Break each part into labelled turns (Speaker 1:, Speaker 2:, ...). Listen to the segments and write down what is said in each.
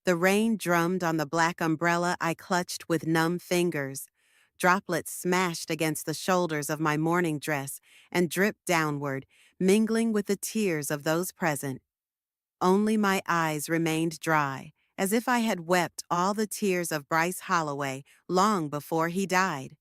Speaker 1: The rain drummed on the black umbrella I clutched with numb fingers. Droplets smashed against the shoulders of my morning dress and dripped downward, mingling with the tears of those present. Only my eyes remained dry, as if I had wept all the tears of Bryce Holloway long before he died.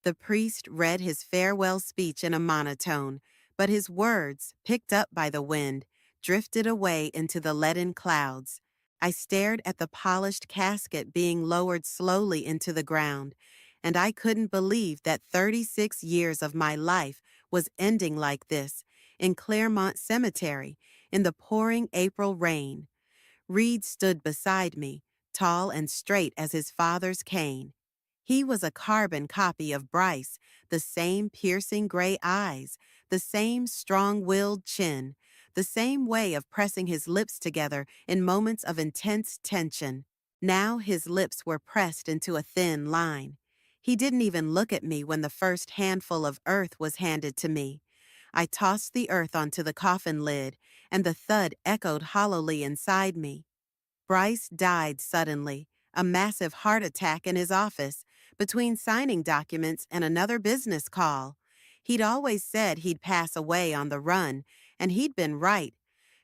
Speaker 1: The priest read his farewell speech in a monotone, but his words, picked up by the wind, drifted away into the leaden clouds. I stared at the polished casket being lowered slowly into the ground, and I couldn't believe that 36 years of my life was ending like this, in Claremont Cemetery, in the pouring April rain. Reed stood beside me, tall and straight as his father's cane. He was a carbon copy of Bryce, the same piercing gray eyes, the same strong-willed chin, the same way of pressing his lips together in moments of intense tension. Now his lips were pressed into a thin line. He didn't even look at me when the first handful of earth was handed to me. I tossed the earth onto the coffin lid, and the thud echoed hollowly inside me. Bryce died suddenly, a massive heart attack in his office, between signing documents and another business call. He'd always said he'd pass away on the run, and he'd been right.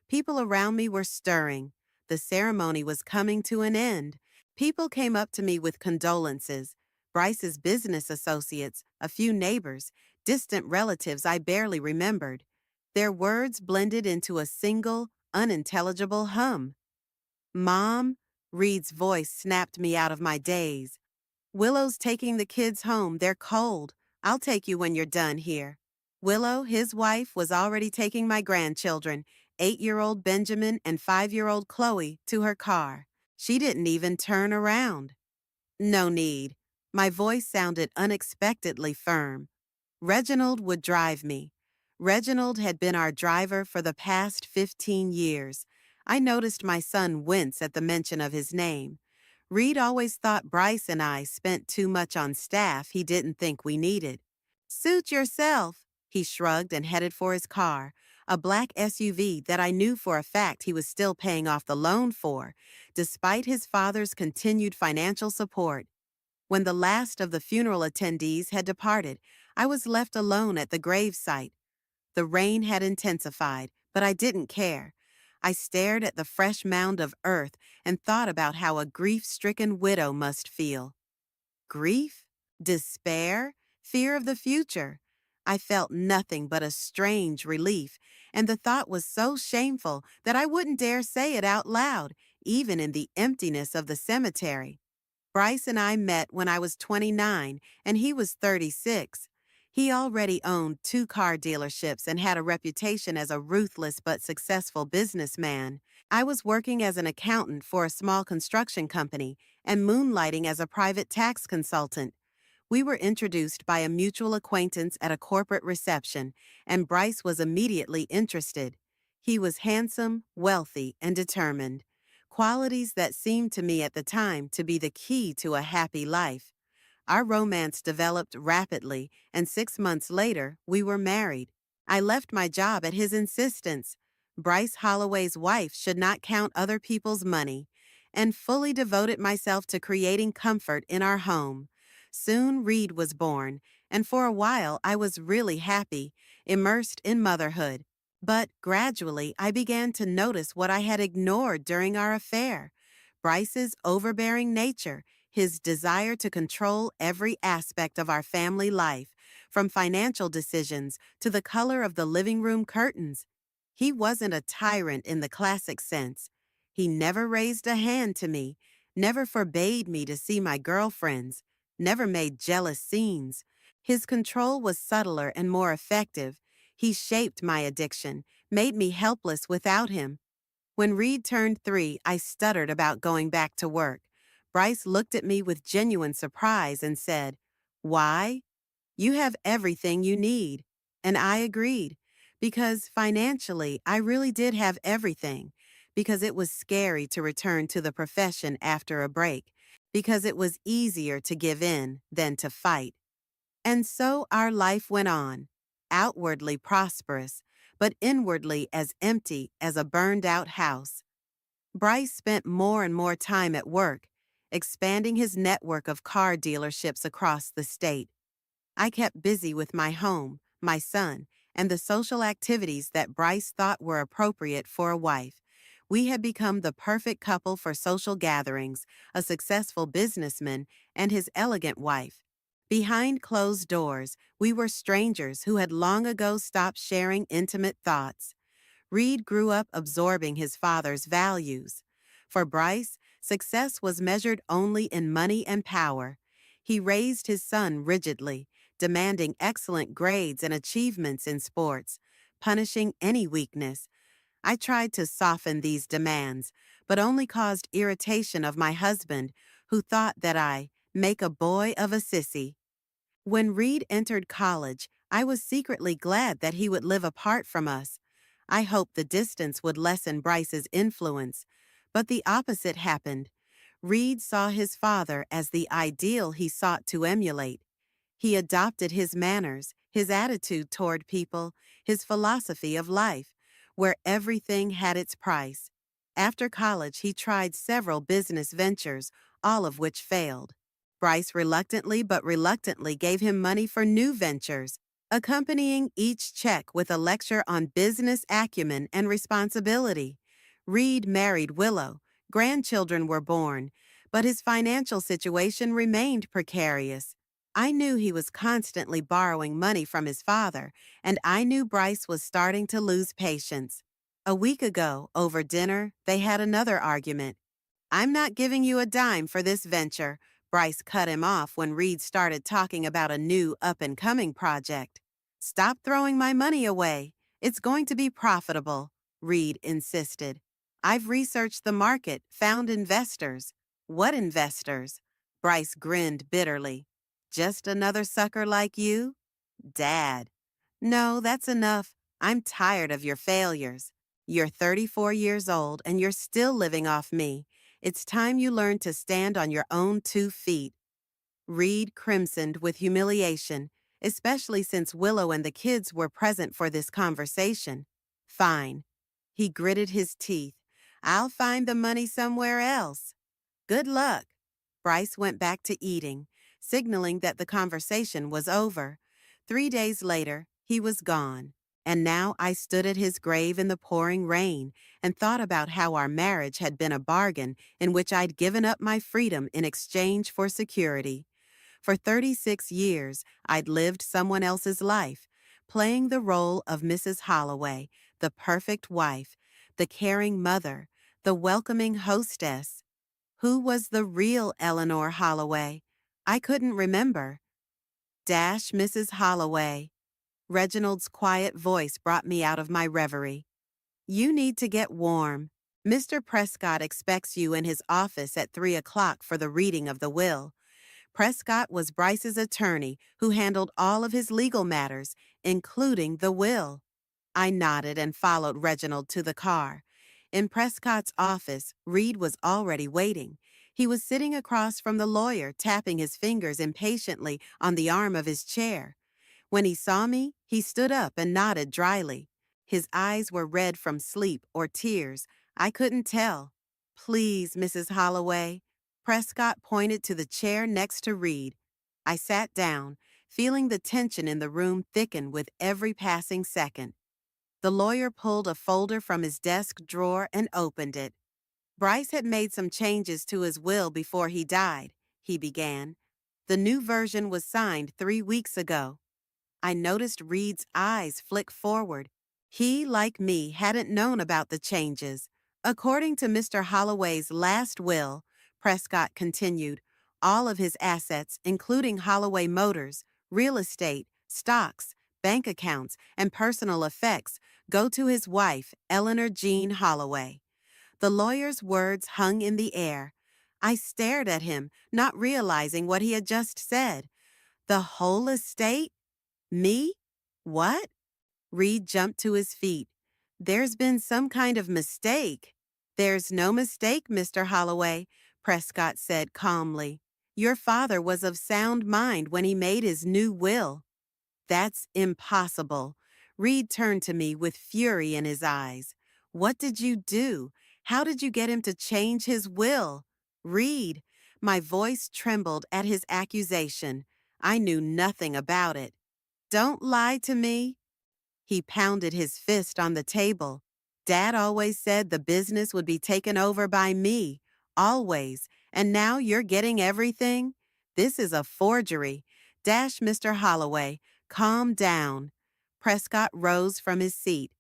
Speaker 1: People around me were stirring. The ceremony was coming to an end. People came up to me with condolences. Bryce's business associates, a few neighbors, distant relatives I barely remembered. Their words blended into a single, unintelligible hum. "Mom," Reed's voice snapped me out of my daze. "Willow's taking the kids home. They're cold. I'll take you when you're done here." Willow, his wife, was already taking my grandchildren, 8-year-old Benjamin and 5-year-old Chloe, to her car. She didn't even turn around. "No need." My voice sounded unexpectedly firm. Reginald would drive me. Reginald had been our driver for the past 15 years. I noticed my son wince at the mention of his name. Reed always thought Bryce and I spent too much on staff he didn't think we needed. "Suit yourself," he shrugged and headed for his car, a black SUV that I knew for a fact he was still paying off the loan for, despite his father's continued financial support. When the last of the funeral attendees had departed, I was left alone at the gravesite. The rain had intensified, but I didn't care. I stared at the fresh mound of earth and thought about how a grief-stricken widow must feel. Grief? Despair? Fear of the future? I felt nothing but a strange relief, and the thought was so shameful that I wouldn't dare say it out loud, even in the emptiness of the cemetery. Bryce and I met when I was 29 and he was 36. He already owned 2 car dealerships and had a reputation as a ruthless but successful businessman. I was working as an accountant for a small construction company and moonlighting as a private tax consultant. We were introduced by a mutual acquaintance at a corporate reception, and Bryce was immediately interested. He was handsome, wealthy, and determined. Qualities that seemed to me at the time to be the key to a happy life. Our romance developed rapidly, and 6 months later, we were married. I left my job at his insistence. Bryce Holloway's wife should not count other people's money, and fully devoted myself to creating comfort in our home. Soon Reed was born, and for a while I was really happy, immersed in motherhood. But gradually I began to notice what I had ignored during our affair. Bryce's overbearing nature, his desire to control every aspect of our family life, from financial decisions to the color of the living room curtains. He wasn't a tyrant in the classic sense. He never raised a hand to me, never forbade me to see my girlfriends, never made jealous scenes. His control was subtler and more effective. He shaped my addiction, made me helpless without him. When Reed turned 3, I stuttered about going back to work. Bryce looked at me with genuine surprise and said, "Why? You have everything you need." And I agreed, because financially, I really did have everything, because it was scary to return to the profession after a break, because it was easier to give in than to fight. And so our life went on, outwardly prosperous, but inwardly as empty as a burned-out house. Bryce spent more and more time at work, expanding his network of car dealerships across the state. I kept busy with my home, my son, and the social activities that Bryce thought were appropriate for a wife. We had become the perfect couple for social gatherings, a successful businessman and his elegant wife. Behind closed doors, we were strangers who had long ago stopped sharing intimate thoughts. Reed grew up absorbing his father's values. For Bryce, success was measured only in money and power. He raised his son rigidly, demanding excellent grades and achievements in sports, punishing any weakness. I tried to soften these demands, but only caused irritation of my husband, who thought that I make a boy of a sissy. When Reed entered college, I was secretly glad that he would live apart from us. I hoped the distance would lessen Bryce's influence, but the opposite happened. Reed saw his father as the ideal he sought to emulate. He adopted his manners, his attitude toward people, his philosophy of life, where everything had its price. After college, he tried several business ventures, all of which failed. Bryce reluctantly but reluctantly gave him money for new ventures, accompanying each check with a lecture on business acumen and responsibility. Reed married Willow. Grandchildren were born, but his financial situation remained precarious. I knew he was constantly borrowing money from his father, and I knew Bryce was starting to lose patience. A week ago, over dinner, they had another argument. "I'm not giving you a dime for this venture," Bryce cut him off when Reed started talking about a new up-and-coming project. "Stop throwing my money away. It's going to be profitable," Reed insisted. "I've researched the market, found investors." "What investors?" Bryce grinned bitterly. "Just another sucker like you?" "Dad." "No, that's enough. I'm tired of your failures. You're 34 years old and you're still living off me. It's time you learned to stand on your own 2 feet." Reed crimsoned with humiliation, especially since Willow and the kids were present for this conversation. "Fine." He gritted his teeth. "I'll find the money somewhere else." "Good luck." Bryce went back to eating, signaling that the conversation was over. 3 days later, he was gone. And now I stood at his grave in the pouring rain and thought about how our marriage had been a bargain in which I'd given up my freedom in exchange for security. For 36 years, I'd lived someone else's life, playing the role of Mrs. Holloway, the perfect wife, the caring mother, the welcoming hostess. Who was the real Eleanor Holloway? I couldn't remember. Mrs. Holloway. Reginald's quiet voice brought me out of my reverie. "You need to get warm. Mr. Prescott expects you in his office at 3 o'clock for the reading of the will." Prescott was Bryce's attorney who handled all of his legal matters, including the will. I nodded and followed Reginald to the car. In Prescott's office, Reed was already waiting. He was sitting across from the lawyer, tapping his fingers impatiently on the arm of his chair. When he saw me, he stood up and nodded dryly. His eyes were red from sleep or tears. I couldn't tell. "Please, Mrs. Holloway." Prescott pointed to the chair next to Reed. I sat down, feeling the tension in the room thicken with every passing second. The lawyer pulled a folder from his desk drawer and opened it. "Bryce had made some changes to his will before he died," he began. "The new version was signed 3 weeks ago." I noticed Reed's eyes flick forward. He, like me, hadn't known about the changes. "According to Mr. Holloway's last will," Prescott continued, "all of his assets, including Holloway Motors, real estate, stocks, bank accounts, and personal effects, go to his wife, Eleanor Jean Holloway." The lawyer's words hung in the air. I stared at him, not realizing what he had just said. "The whole estate? Me? What?" Reed jumped to his feet. "There's been some kind of mistake." "There's no mistake, Mr. Holloway," Prescott said calmly. "Your father was of sound mind when he made his new will." "That's impossible." Reed turned to me with fury in his eyes. "What did you do? How did you get him to change his will? Read. My voice trembled at his accusation. I knew nothing about it. Don't lie to me. He pounded his fist on the table. Dad always said the business would be taken over by me. Always. And now you're getting everything? This is a forgery. Mr. Holloway, calm down. Prescott rose from his seat.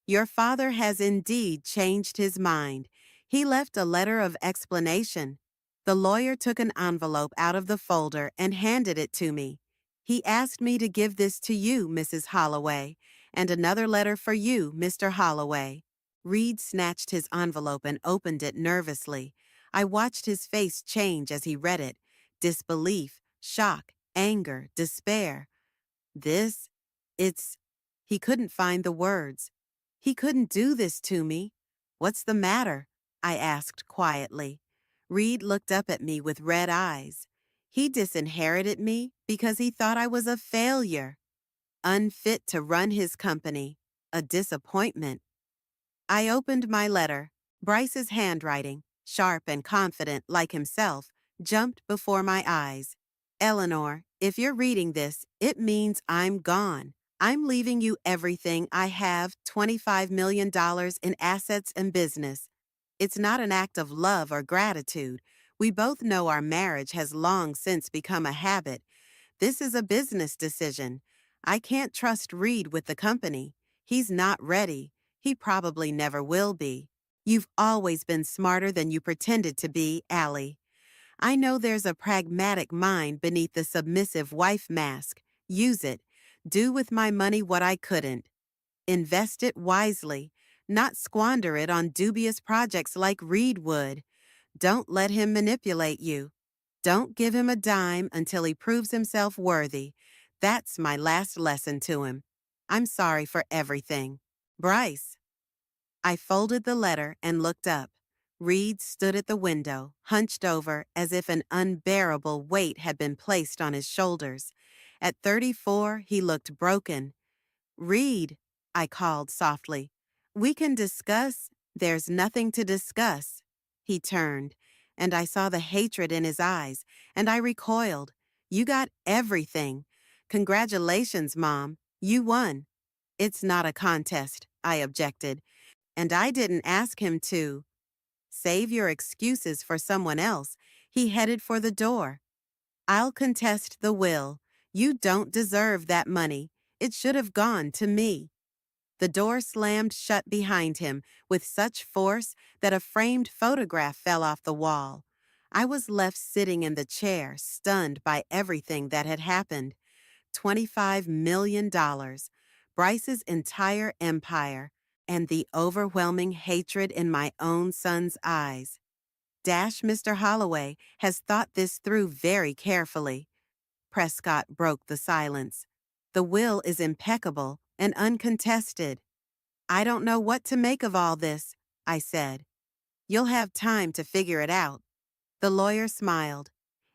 Speaker 1: Your father has indeed changed his mind. He left a letter of explanation. The lawyer took an envelope out of the folder and handed it to me. He asked me to give this to you, Mrs. Holloway, and another letter for you, Mr. Holloway. Reed snatched his envelope and opened it nervously. I watched his face change as he read it. Disbelief, shock, anger, despair. This? It's... He couldn't find the words. He couldn't do this to me. What's the matter? I asked quietly. Reed looked up at me with red eyes. He disinherited me because he thought I was a failure. Unfit to run his company. A disappointment. I opened my letter. Bryce's handwriting, sharp and confident like himself, jumped before my eyes. Eleanor, if you're reading this, it means I'm gone. I'm leaving you everything I have, $25 million in assets and business. It's not an act of love or gratitude. We both know our marriage has long since become a habit. This is a business decision. I can't trust Reed with the company. He's not ready. He probably never will be. You've always been smarter than you pretended to be, Allie. I know there's a pragmatic mind beneath the submissive wife mask. Use it. Do with my money what I couldn't. Invest it wisely, not squander it on dubious projects like Reed would. Don't let him manipulate you. Don't give him a dime until he proves himself worthy. That's my last lesson to him. I'm sorry for everything. Bryce. I folded the letter and looked up. Reed stood at the window, hunched over as if an unbearable weight had been placed on his shoulders. At 34, he looked broken. Reed, I called softly. We can discuss. There's nothing to discuss. He turned, and I saw the hatred in his eyes, and I recoiled. You got everything. Congratulations, Mom. You won. It's not a contest, I objected, and I didn't ask him to. Save your excuses for someone else. He headed for the door. I'll contest the will. You don't deserve that money. It should have gone to me. The door slammed shut behind him with such force that a framed photograph fell off the wall. I was left sitting in the chair, stunned by everything that had happened. $25 million, Bryce's entire empire, and the overwhelming hatred in my own son's eyes. Mr. Holloway has thought this through very carefully. Prescott broke the silence. The will is impeccable and uncontested. I don't know what to make of all this, I said. You'll have time to figure it out. The lawyer smiled.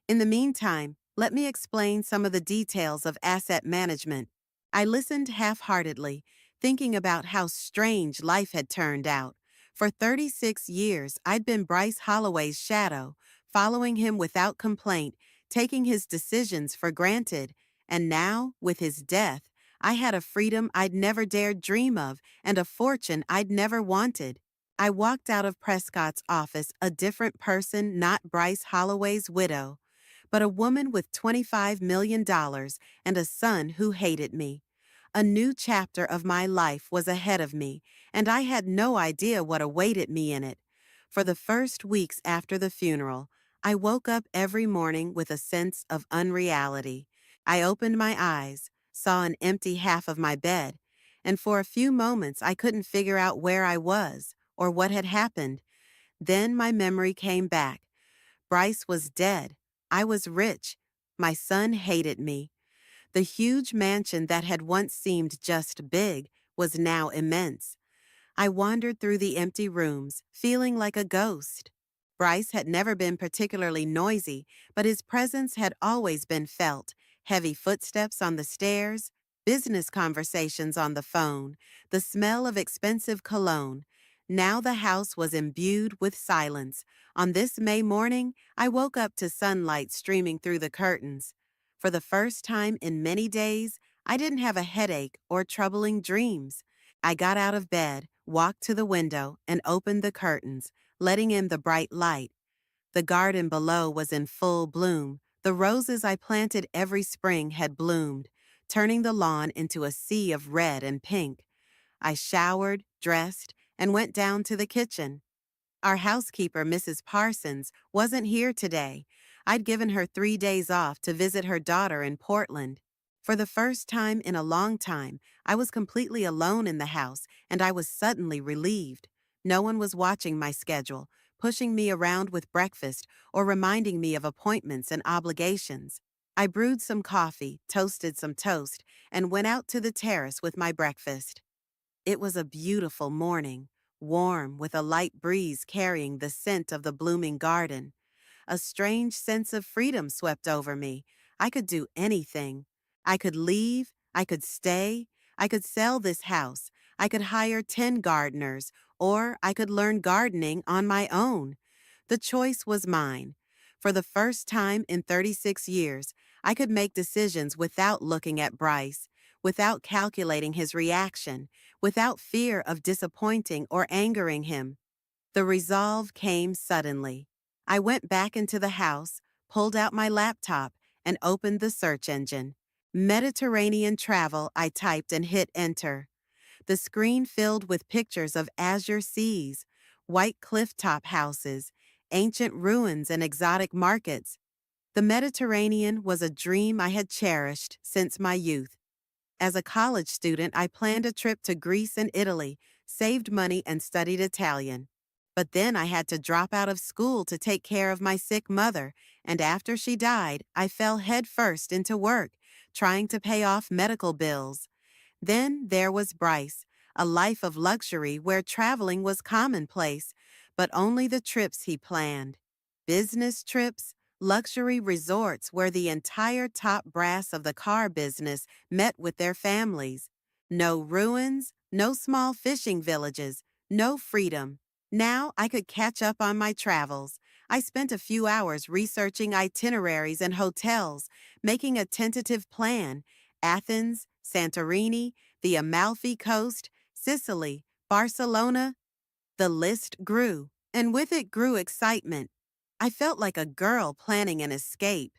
Speaker 1: In the meantime, let me explain some of the details of asset management. I listened half-heartedly, thinking about how strange life had turned out. For 36 years, I'd been Bryce Holloway's shadow, following him without complaint, taking his decisions for granted. And now, with his death, I had a freedom I'd never dared dream of and a fortune I'd never wanted. I walked out of Prescott's office a different person, not Bryce Holloway's widow, but a woman with $25 million and a son who hated me. A new chapter of my life was ahead of me, and I had no idea what awaited me in it. For the first weeks after the funeral, I woke up every morning with a sense of unreality. I opened my eyes, saw an empty half of my bed, and for a few moments I couldn't figure out where I was or what had happened. Then my memory came back. Bryce was dead. I was rich. My son hated me. The huge mansion that had once seemed just big was now immense. I wandered through the empty rooms, feeling like a ghost. Bryce had never been particularly noisy, but his presence had always been felt. Heavy footsteps on the stairs, business conversations on the phone, the smell of expensive cologne. Now the house was imbued with silence. On this May morning, I woke up to sunlight streaming through the curtains. For the first time in many days, I didn't have a headache or troubling dreams. I got out of bed, walked to the window, and opened the curtains, letting in the bright light. The garden below was in full bloom. The roses I planted every spring had bloomed, turning the lawn into a sea of red and pink. I showered, dressed, and went down to the kitchen. Our housekeeper, Mrs. Parsons, wasn't here today. I'd given her 3 days off to visit her daughter in Portland. For the first time in a long time, I was completely alone in the house, and I was suddenly relieved. No one was watching my schedule, pushing me around with breakfast, or reminding me of appointments and obligations. I brewed some coffee, toasted some toast, and went out to the terrace with my breakfast. It was a beautiful morning, warm with a light breeze carrying the scent of the blooming garden. A strange sense of freedom swept over me. I could do anything. I could leave, I could stay, I could sell this house, I could hire 10 gardeners, or I could learn gardening on my own. The choice was mine. For the first time in 36 years, I could make decisions without looking at Bryce, without calculating his reaction, without fear of disappointing or angering him. The resolve came suddenly. I went back into the house, pulled out my laptop, and opened the search engine. Mediterranean travel, I typed and hit enter. The screen filled with pictures of azure seas, white clifftop houses, ancient ruins, and exotic markets. The Mediterranean was a dream I had cherished since my youth. As a college student, I planned a trip to Greece and Italy, saved money, and studied Italian. But then I had to drop out of school to take care of my sick mother, and after she died, I fell headfirst into work, trying to pay off medical bills. Then there was Bryce, a life of luxury where traveling was commonplace, but only the trips he planned. Business trips, luxury resorts where the entire top brass of the car business met with their families. No ruins, no small fishing villages, no freedom. Now I could catch up on my travels. I spent a few hours researching itineraries and hotels, making a tentative plan. Athens, Santorini, the Amalfi Coast, Sicily, Barcelona. The list grew, and with it grew excitement. I felt like a girl planning an escape.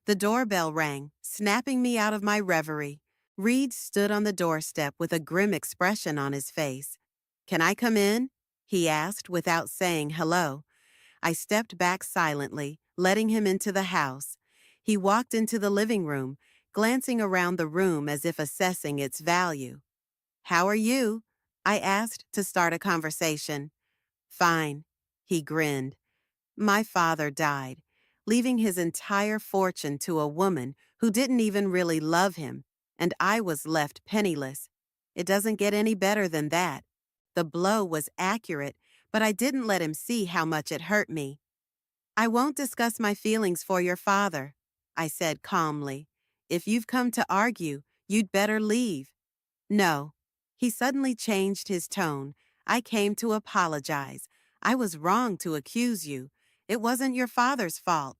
Speaker 1: The doorbell rang, snapping me out of my reverie. Reed stood on the doorstep with a grim expression on his face. "Can I come in?" he asked without saying hello. I stepped back silently, letting him into the house. He walked into the living room, glancing around the room as if assessing its value. "How are you?" I asked to start a conversation. "Fine," he grinned. "My father died, leaving his entire fortune to a woman who didn't even really love him, and I was left penniless. It doesn't get any better than that." The blow was accurate, but I didn't let him see how much it hurt me. "I won't discuss my feelings for your father," I said calmly. "If you've come to argue, you'd better leave." "No." He suddenly changed his tone. "I came to apologize. I was wrong to accuse you. It wasn't your father's fault."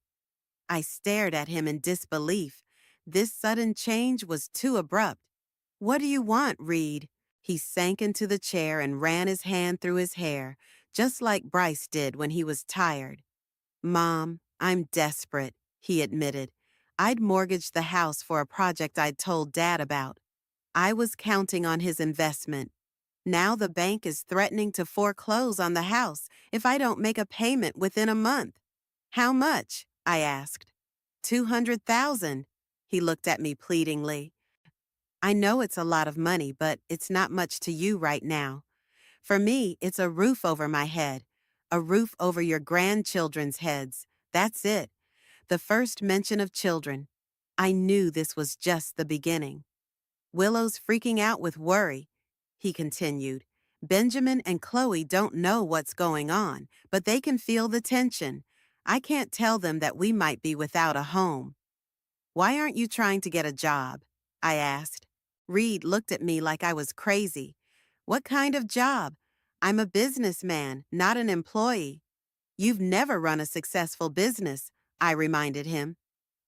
Speaker 1: I stared at him in disbelief. This sudden change was too abrupt. "What do you want, Reed?" He sank into the chair and ran his hand through his hair, just like Bryce did when he was tired. "Mom, I'm desperate," he admitted. "I'd mortgaged the house for a project I'd told Dad about. I was counting on his investment. Now the bank is threatening to foreclose on the house if I don't make a payment within a month." "How much?" I asked. 200,000. He looked at me pleadingly. "I know it's a lot of money, but it's not much to you right now. For me, it's a roof over my head, a roof over your grandchildren's heads. That's it. The first mention of children. I knew this was just the beginning." "Willow's freaking out with worry," he continued. "Benjamin and Chloe don't know what's going on, but they can feel the tension. I can't tell them that we might be without a home." "Why aren't you trying to get a job?" I asked. Reed looked at me like I was crazy. "What kind of job? I'm a businessman, not an employee. You've never run a successful business, I reminded him.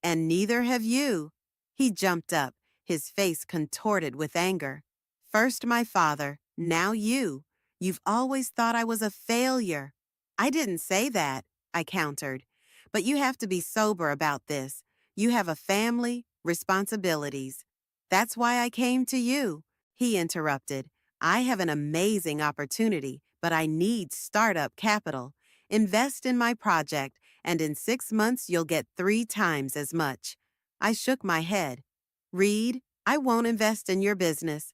Speaker 1: And neither have you. He jumped up, his face contorted with anger. First my father, now you. You've always thought I was a failure. I didn't say that, I countered. But you have to be sober about this. You have a family, responsibilities. That's why I came to you. He interrupted. I have an amazing opportunity, but I need startup capital. Invest in my project, and in 6 months you'll get 3 times as much. I shook my head. Reed, I won't invest in your business,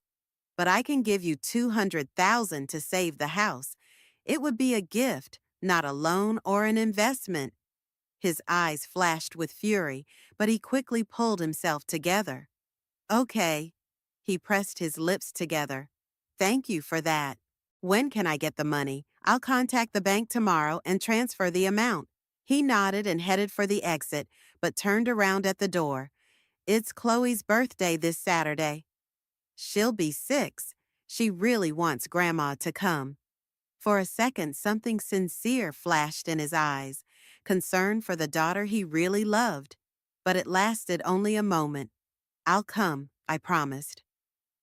Speaker 1: but I can give you 200,000 to save the house. It would be a gift, not a loan or an investment. His eyes flashed with fury, but he quickly pulled himself together. Okay. He pressed his lips together. Thank you for that. When can I get the money? I'll contact the bank tomorrow and transfer the amount. He nodded and headed for the exit, but turned around at the door. It's Chloe's birthday this Saturday. She'll be 6. She really wants Grandma to come. For a second, something sincere flashed in his eyes, concern for the daughter he really loved. But it lasted only a moment. I'll come, I promised.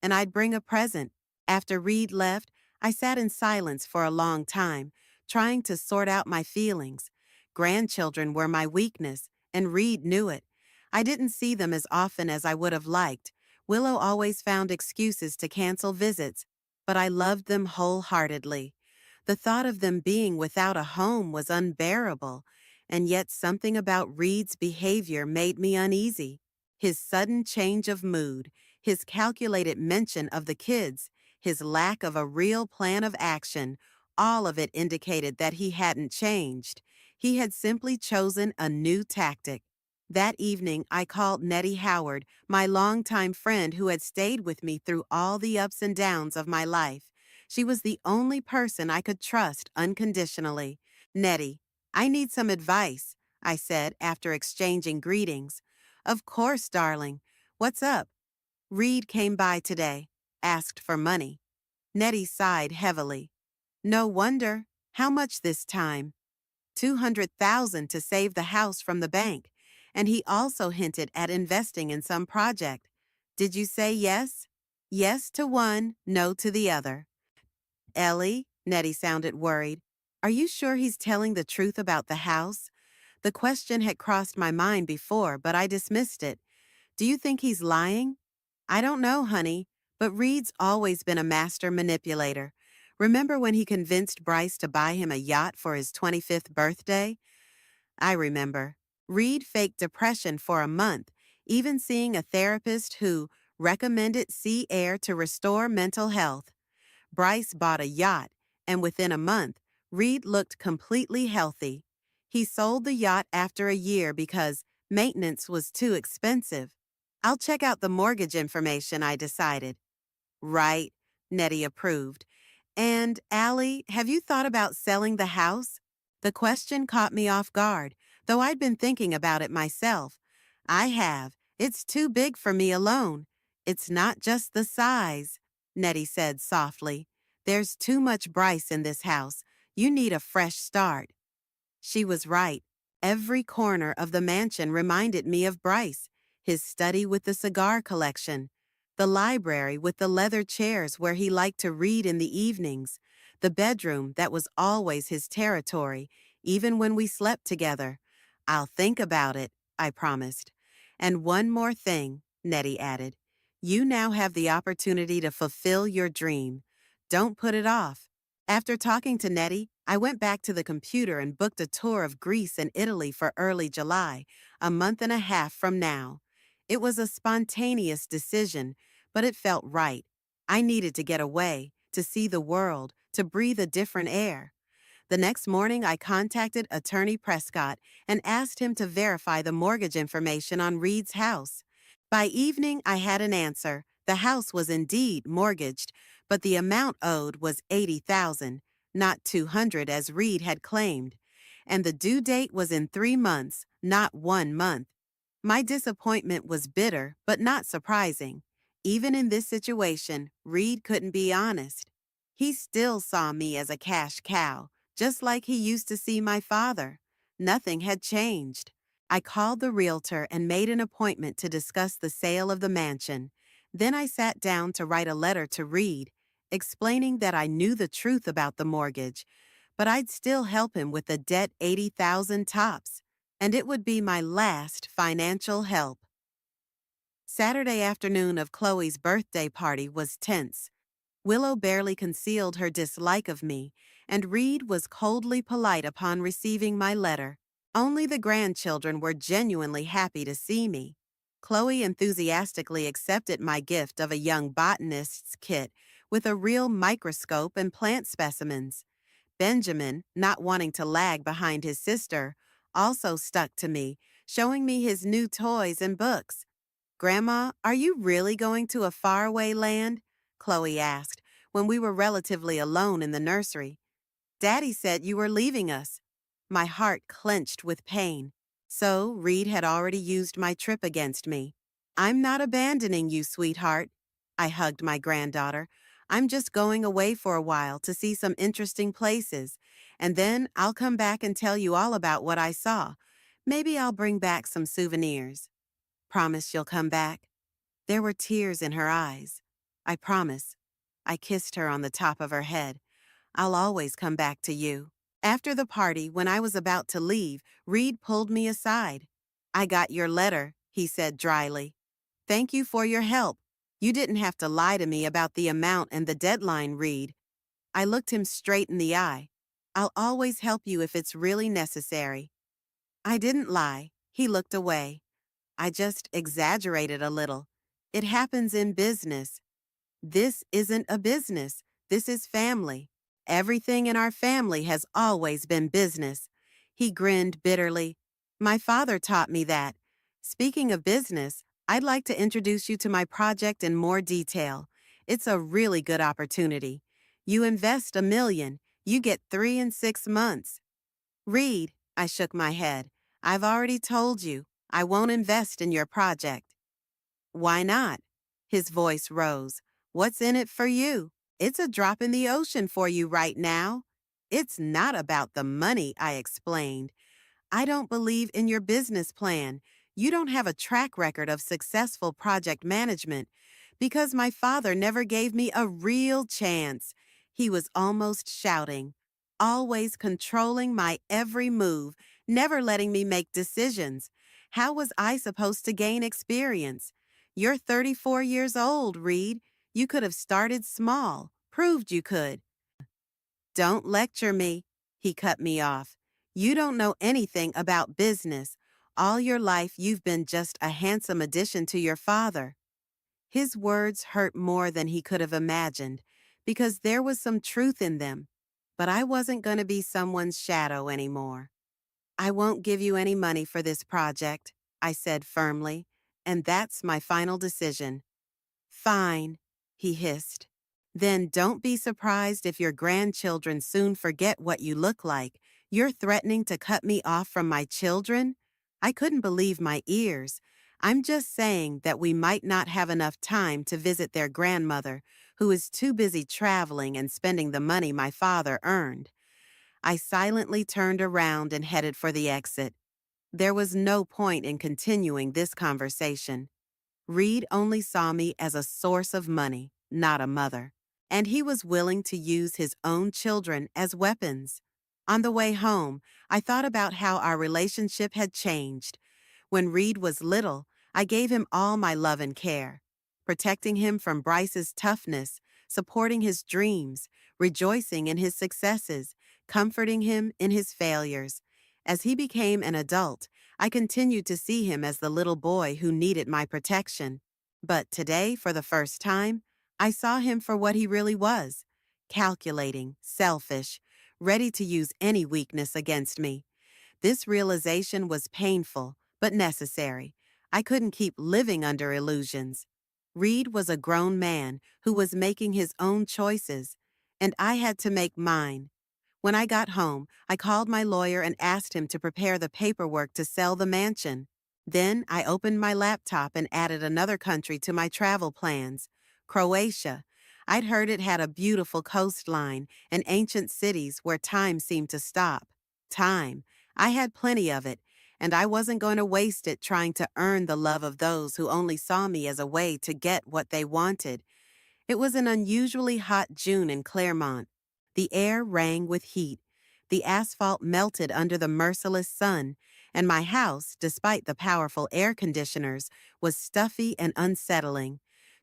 Speaker 1: And I'd bring a present. After Reed left, I sat in silence for a long time, trying to sort out my feelings. Grandchildren were my weakness, and Reed knew it. I didn't see them as often as I would have liked. Willow always found excuses to cancel visits, but I loved them wholeheartedly. The thought of them being without a home was unbearable, and yet something about Reed's behavior made me uneasy. His sudden change of mood, his calculated mention of the kids, his lack of a real plan of action, all of it indicated that he hadn't changed. He had simply chosen a new tactic. That evening, I called Nettie Howard, my longtime friend who had stayed with me through all the ups and downs of my life. She was the only person I could trust unconditionally. Nettie, I need some advice, I said after exchanging greetings. Of course, darling. What's up? Reed came by today, asked for money. Nettie sighed heavily. No wonder. How much this time? 200,000 to save the house from the bank. And he also hinted at investing in some project. Did you say yes? Yes to one, no to the other. Ellie, Nettie sounded worried. Are you sure he's telling the truth about the house? The question had crossed my mind before, but I dismissed it. Do you think he's lying? I don't know, honey, but Reed's always been a master manipulator. Remember when he convinced Bryce to buy him a yacht for his 25th birthday? I remember. Reed faked depression for a month, even seeing a therapist who recommended sea air to restore mental health. Bryce bought a yacht, and within a month, Reed looked completely healthy. He sold the yacht after a year because maintenance was too expensive. I'll check out the mortgage information, I decided. Right, Nettie approved. And, Allie, have you thought about selling the house? The question caught me off guard, though I'd been thinking about it myself. I have. It's too big for me alone. It's not just the size, Nettie said softly. There's too much Bryce in this house. You need a fresh start. She was right. Every corner of the mansion reminded me of Bryce, his study with the cigar collection, the library with the leather chairs where he liked to read in the evenings, the bedroom that was always his territory, even when we slept together. I'll think about it, I promised. And one more thing, Nettie added. You now have the opportunity to fulfill your dream. Don't put it off. After talking to Nettie, I went back to the computer and booked a tour of Greece and Italy for early July, a month and a half from now. It was a spontaneous decision, but it felt right. I needed to get away, to see the world, to breathe a different air. The next morning, I contacted Attorney Prescott and asked him to verify the mortgage information on Reed's house. By evening, I had an answer. The house was indeed mortgaged, but the amount owed was $80,000, not $200 as Reed had claimed. And the due date was in 3 months, not 1 month. My disappointment was bitter, but not surprising. Even in this situation, Reed couldn't be honest. He still saw me as a cash cow, just like he used to see my father. Nothing had changed. I called the realtor and made an appointment to discuss the sale of the mansion. Then I sat down to write a letter to Reed, explaining that I knew the truth about the mortgage, but I'd still help him with the debt 80,000 tops, and it would be my last financial help. Saturday afternoon of Chloe's birthday party was tense. Willow barely concealed her dislike of me, and Reed was coldly polite upon receiving my letter. Only the grandchildren were genuinely happy to see me. Chloe enthusiastically accepted my gift of a young botanist's kit with a real microscope and plant specimens. Benjamin, not wanting to lag behind his sister, also stuck to me, showing me his new toys and books. Grandma, are you really going to a faraway land? Chloe asked, when we were relatively alone in the nursery. Daddy said you were leaving us. My heart clenched with pain. So, Reed had already used my trip against me. I'm not abandoning you, sweetheart. I hugged my granddaughter. I'm just going away for a while to see some interesting places, and then I'll come back and tell you all about what I saw. Maybe I'll bring back some souvenirs. Promise you'll come back? There were tears in her eyes. I promise. I kissed her on the top of her head. I'll always come back to you. After the party, when I was about to leave, Reed pulled me aside. I got your letter, he said dryly. Thank you for your help. You didn't have to lie to me about the amount and the deadline, Reed. I looked him straight in the eye. I'll always help you if it's really necessary. I didn't lie. He looked away. I just exaggerated a little. It happens in business. This isn't a business. This is family. Everything in our family has always been business. He grinned bitterly. My father taught me that. Speaking of business, I'd like to introduce you to my project in more detail. It's a really good opportunity. You invest $1 million, you get 3 and 6 months. Reed, I shook my head. I've already told you, I won't invest in your project. Why not? His voice rose. What's in it for you? It's a drop in the ocean for you right now. It's not about the money, I explained. I don't believe in your business plan. You don't have a track record of successful project management because my father never gave me a real chance. He was almost shouting, always controlling my every move, never letting me make decisions. How was I supposed to gain experience? You're 34 years old, Reed. You could have started small, proved you could. Don't lecture me, he cut me off. You don't know anything about business. All your life you've been just a handsome addition to your father. His words hurt more than he could have imagined, because there was some truth in them. But I wasn't going to be someone's shadow anymore. I won't give you any money for this project, I said firmly, and that's my final decision. Fine, he hissed. Then don't be surprised if your grandchildren soon forget what you look like. You're threatening to cut me off from my children? I couldn't believe my ears. I'm just saying that we might not have enough time to visit their grandmother, who is too busy traveling and spending the money my father earned. I silently turned around and headed for the exit. There was no point in continuing this conversation. Reed only saw me as a source of money, not a mother, and he was willing to use his own children as weapons. On the way home, I thought about how our relationship had changed. When Reed was little, I gave him all my love and care, protecting him from Bryce's toughness, supporting his dreams, rejoicing in his successes, comforting him in his failures. As he became an adult, I continued to see him as the little boy who needed my protection. But today, for the first time, I saw him for what he really was: calculating, selfish, ready to use any weakness against me. This realization was painful, but necessary. I couldn't keep living under illusions. Reed was a grown man who was making his own choices, and I had to make mine. When I got home, I called my lawyer and asked him to prepare the paperwork to sell the mansion. Then I opened my laptop and added another country to my travel plans: Croatia. I'd heard it had a beautiful coastline and ancient cities where time seemed to stop. Time. I had plenty of it, and I wasn't going to waste it trying to earn the love of those who only saw me as a way to get what they wanted. It was an unusually hot June in Claremont. The air rang with heat. The asphalt melted under the merciless sun, and my house, despite the powerful air conditioners, was stuffy and unsettling.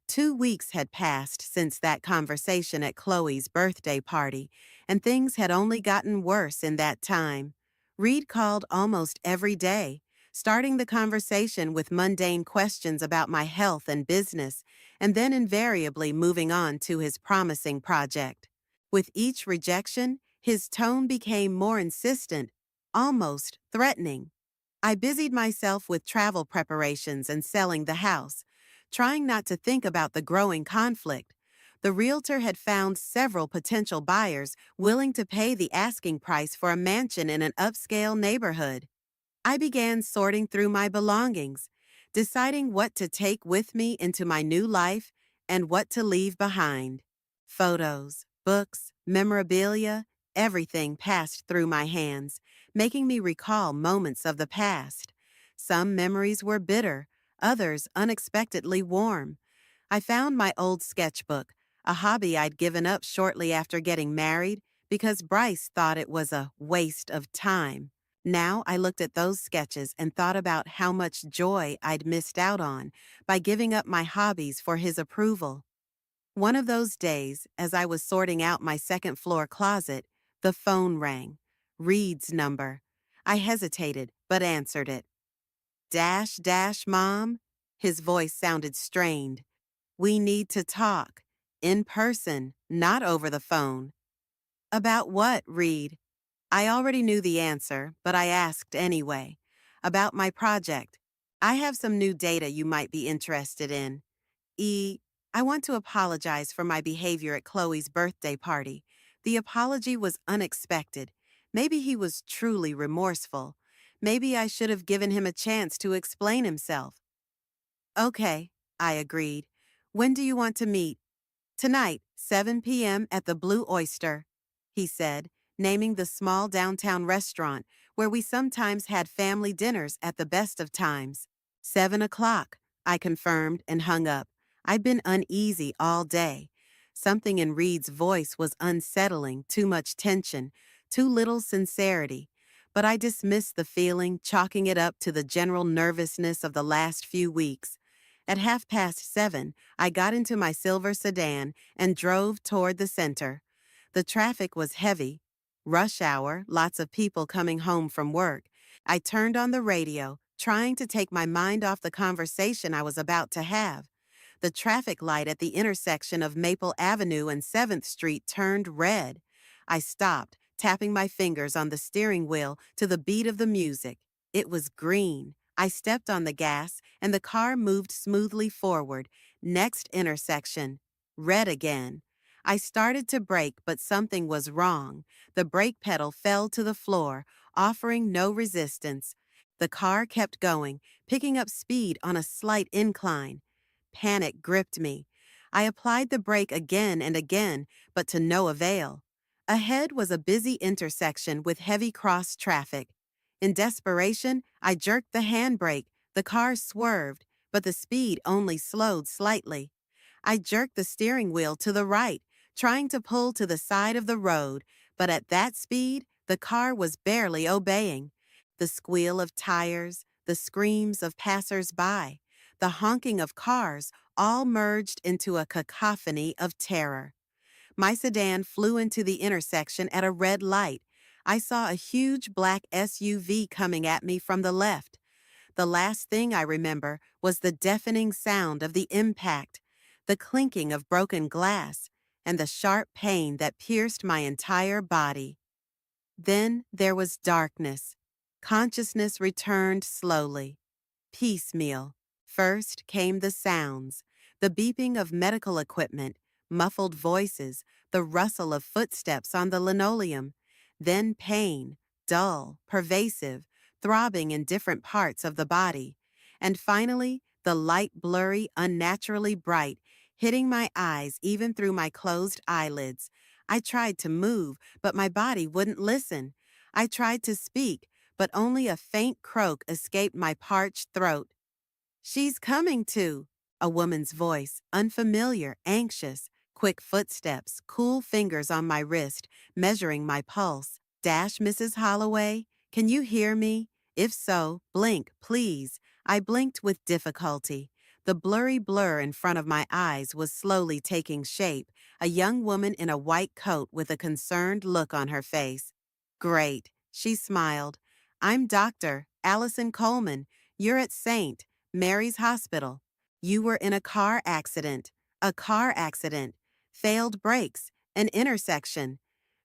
Speaker 1: 2 weeks had passed since that conversation at Chloe's birthday party, and things had only gotten worse in that time. Reed called almost every day, starting the conversation with mundane questions about my health and business, and then invariably moving on to his promising project. With each rejection, his tone became more insistent, almost threatening. I busied myself with travel preparations and selling the house, trying not to think about the growing conflict. The realtor had found several potential buyers willing to pay the asking price for a mansion in an upscale neighborhood. I began sorting through my belongings, deciding what to take with me into my new life and what to leave behind. Photos, books, memorabilia, everything passed through my hands, making me recall moments of the past. Some memories were bitter, others unexpectedly warm. I found my old sketchbook, a hobby I'd given up shortly after getting married because Bryce thought it was a waste of time. Now I looked at those sketches and thought about how much joy I'd missed out on by giving up my hobbies for his approval. One of those days, as I was sorting out my second floor closet, the phone rang. Reed's number. I hesitated, but answered it. Dash, dash, Mom? His voice sounded strained. We need to talk. In person, not over the phone. About what, Reed? I already knew the answer, but I asked anyway. About my project. I have some new data you might be interested in. E. I want to apologize for my behavior at Chloe's birthday party. The apology was unexpected. Maybe he was truly remorseful. Maybe I should have given him a chance to explain himself. Okay, I agreed. When do you want to meet? Tonight, 7 p.m. at the Blue Oyster, he said, naming the small downtown restaurant where we sometimes had family dinners at the best of times. 7 o'clock, I confirmed and hung up. I'd been uneasy all day. Something in Reed's voice was unsettling, too much tension, too little sincerity. But I dismissed the feeling, chalking it up to the general nervousness of the last few weeks. At 7:30, I got into my silver sedan and drove toward the center. The traffic was heavy. Rush hour, lots of people coming home from work. I turned on the radio, trying to take my mind off the conversation I was about to have. The traffic light at the intersection of Maple Avenue and 7th Street turned red. I stopped, tapping my fingers on the steering wheel to the beat of the music. It was green. I stepped on the gas, and the car moved smoothly forward. Next intersection. Red again. I started to brake, but something was wrong. The brake pedal fell to the floor, offering no resistance. The car kept going, picking up speed on a slight incline. Panic gripped me. I applied the brake again and again, but to no avail. Ahead was a busy intersection with heavy cross traffic. In desperation, I jerked the handbrake. The car swerved, but the speed only slowed slightly. I jerked the steering wheel to the right, trying to pull to the side of the road, but at that speed, the car was barely obeying. The squeal of tires, the screams of passers-by, the honking of cars all merged into a cacophony of terror. My sedan flew into the intersection at a red light. I saw a huge black SUV coming at me from the left. The last thing I remember was the deafening sound of the impact, the clinking of broken glass, and the sharp pain that pierced my entire body. Then there was darkness. Consciousness returned slowly, piecemeal. First came the sounds, the beeping of medical equipment, muffled voices, the rustle of footsteps on the linoleum. Then pain, dull, pervasive, throbbing in different parts of the body. And finally, the light blurry, unnaturally bright, hitting my eyes even through my closed eyelids. I tried to move, but my body wouldn't listen. I tried to speak, but only a faint croak escaped my parched throat. She's coming to. A woman's voice, unfamiliar, anxious, quick footsteps, cool fingers on my wrist, measuring my pulse. Dash, Mrs. Holloway? Can you hear me? If so, blink, please. I blinked with difficulty. The blurry blur in front of my eyes was slowly taking shape, a young woman in a white coat with a concerned look on her face. Great, she smiled. I'm Dr. Allison Coleman. You're at St. Mary's Hospital. You were in a car accident. A car accident. Failed brakes. An intersection.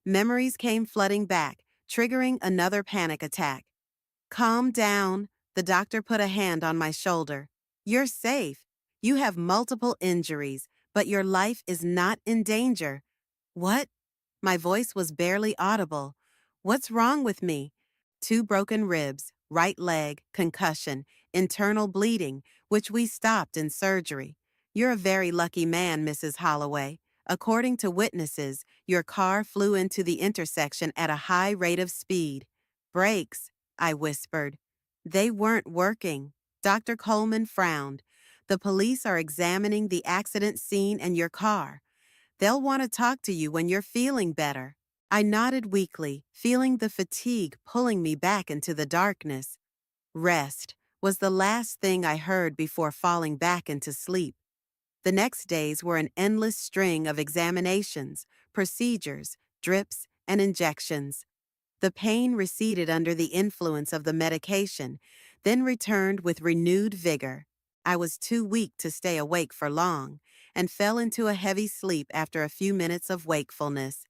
Speaker 1: Memories came flooding back, triggering another panic attack. Calm down. The doctor put a hand on my shoulder. You're safe. You have multiple injuries, but your life is not in danger. What? My voice was barely audible. What's wrong with me? 2 broken ribs, right leg, concussion, internal bleeding, which we stopped in surgery. You're a very lucky man, Mrs. Holloway. According to witnesses, your car flew into the intersection at a high rate of speed. Brakes, I whispered. They weren't working. Dr. Coleman frowned. The police are examining the accident scene and your car. They'll want to talk to you when you're feeling better. I nodded weakly, feeling the fatigue pulling me back into the darkness. Rest was the last thing I heard before falling back into sleep. The next days were an endless string of examinations, procedures, drips, and injections. The pain receded under the influence of the medication, then returned with renewed vigor. I was too weak to stay awake for long, and fell into a heavy sleep after a few minutes of wakefulness.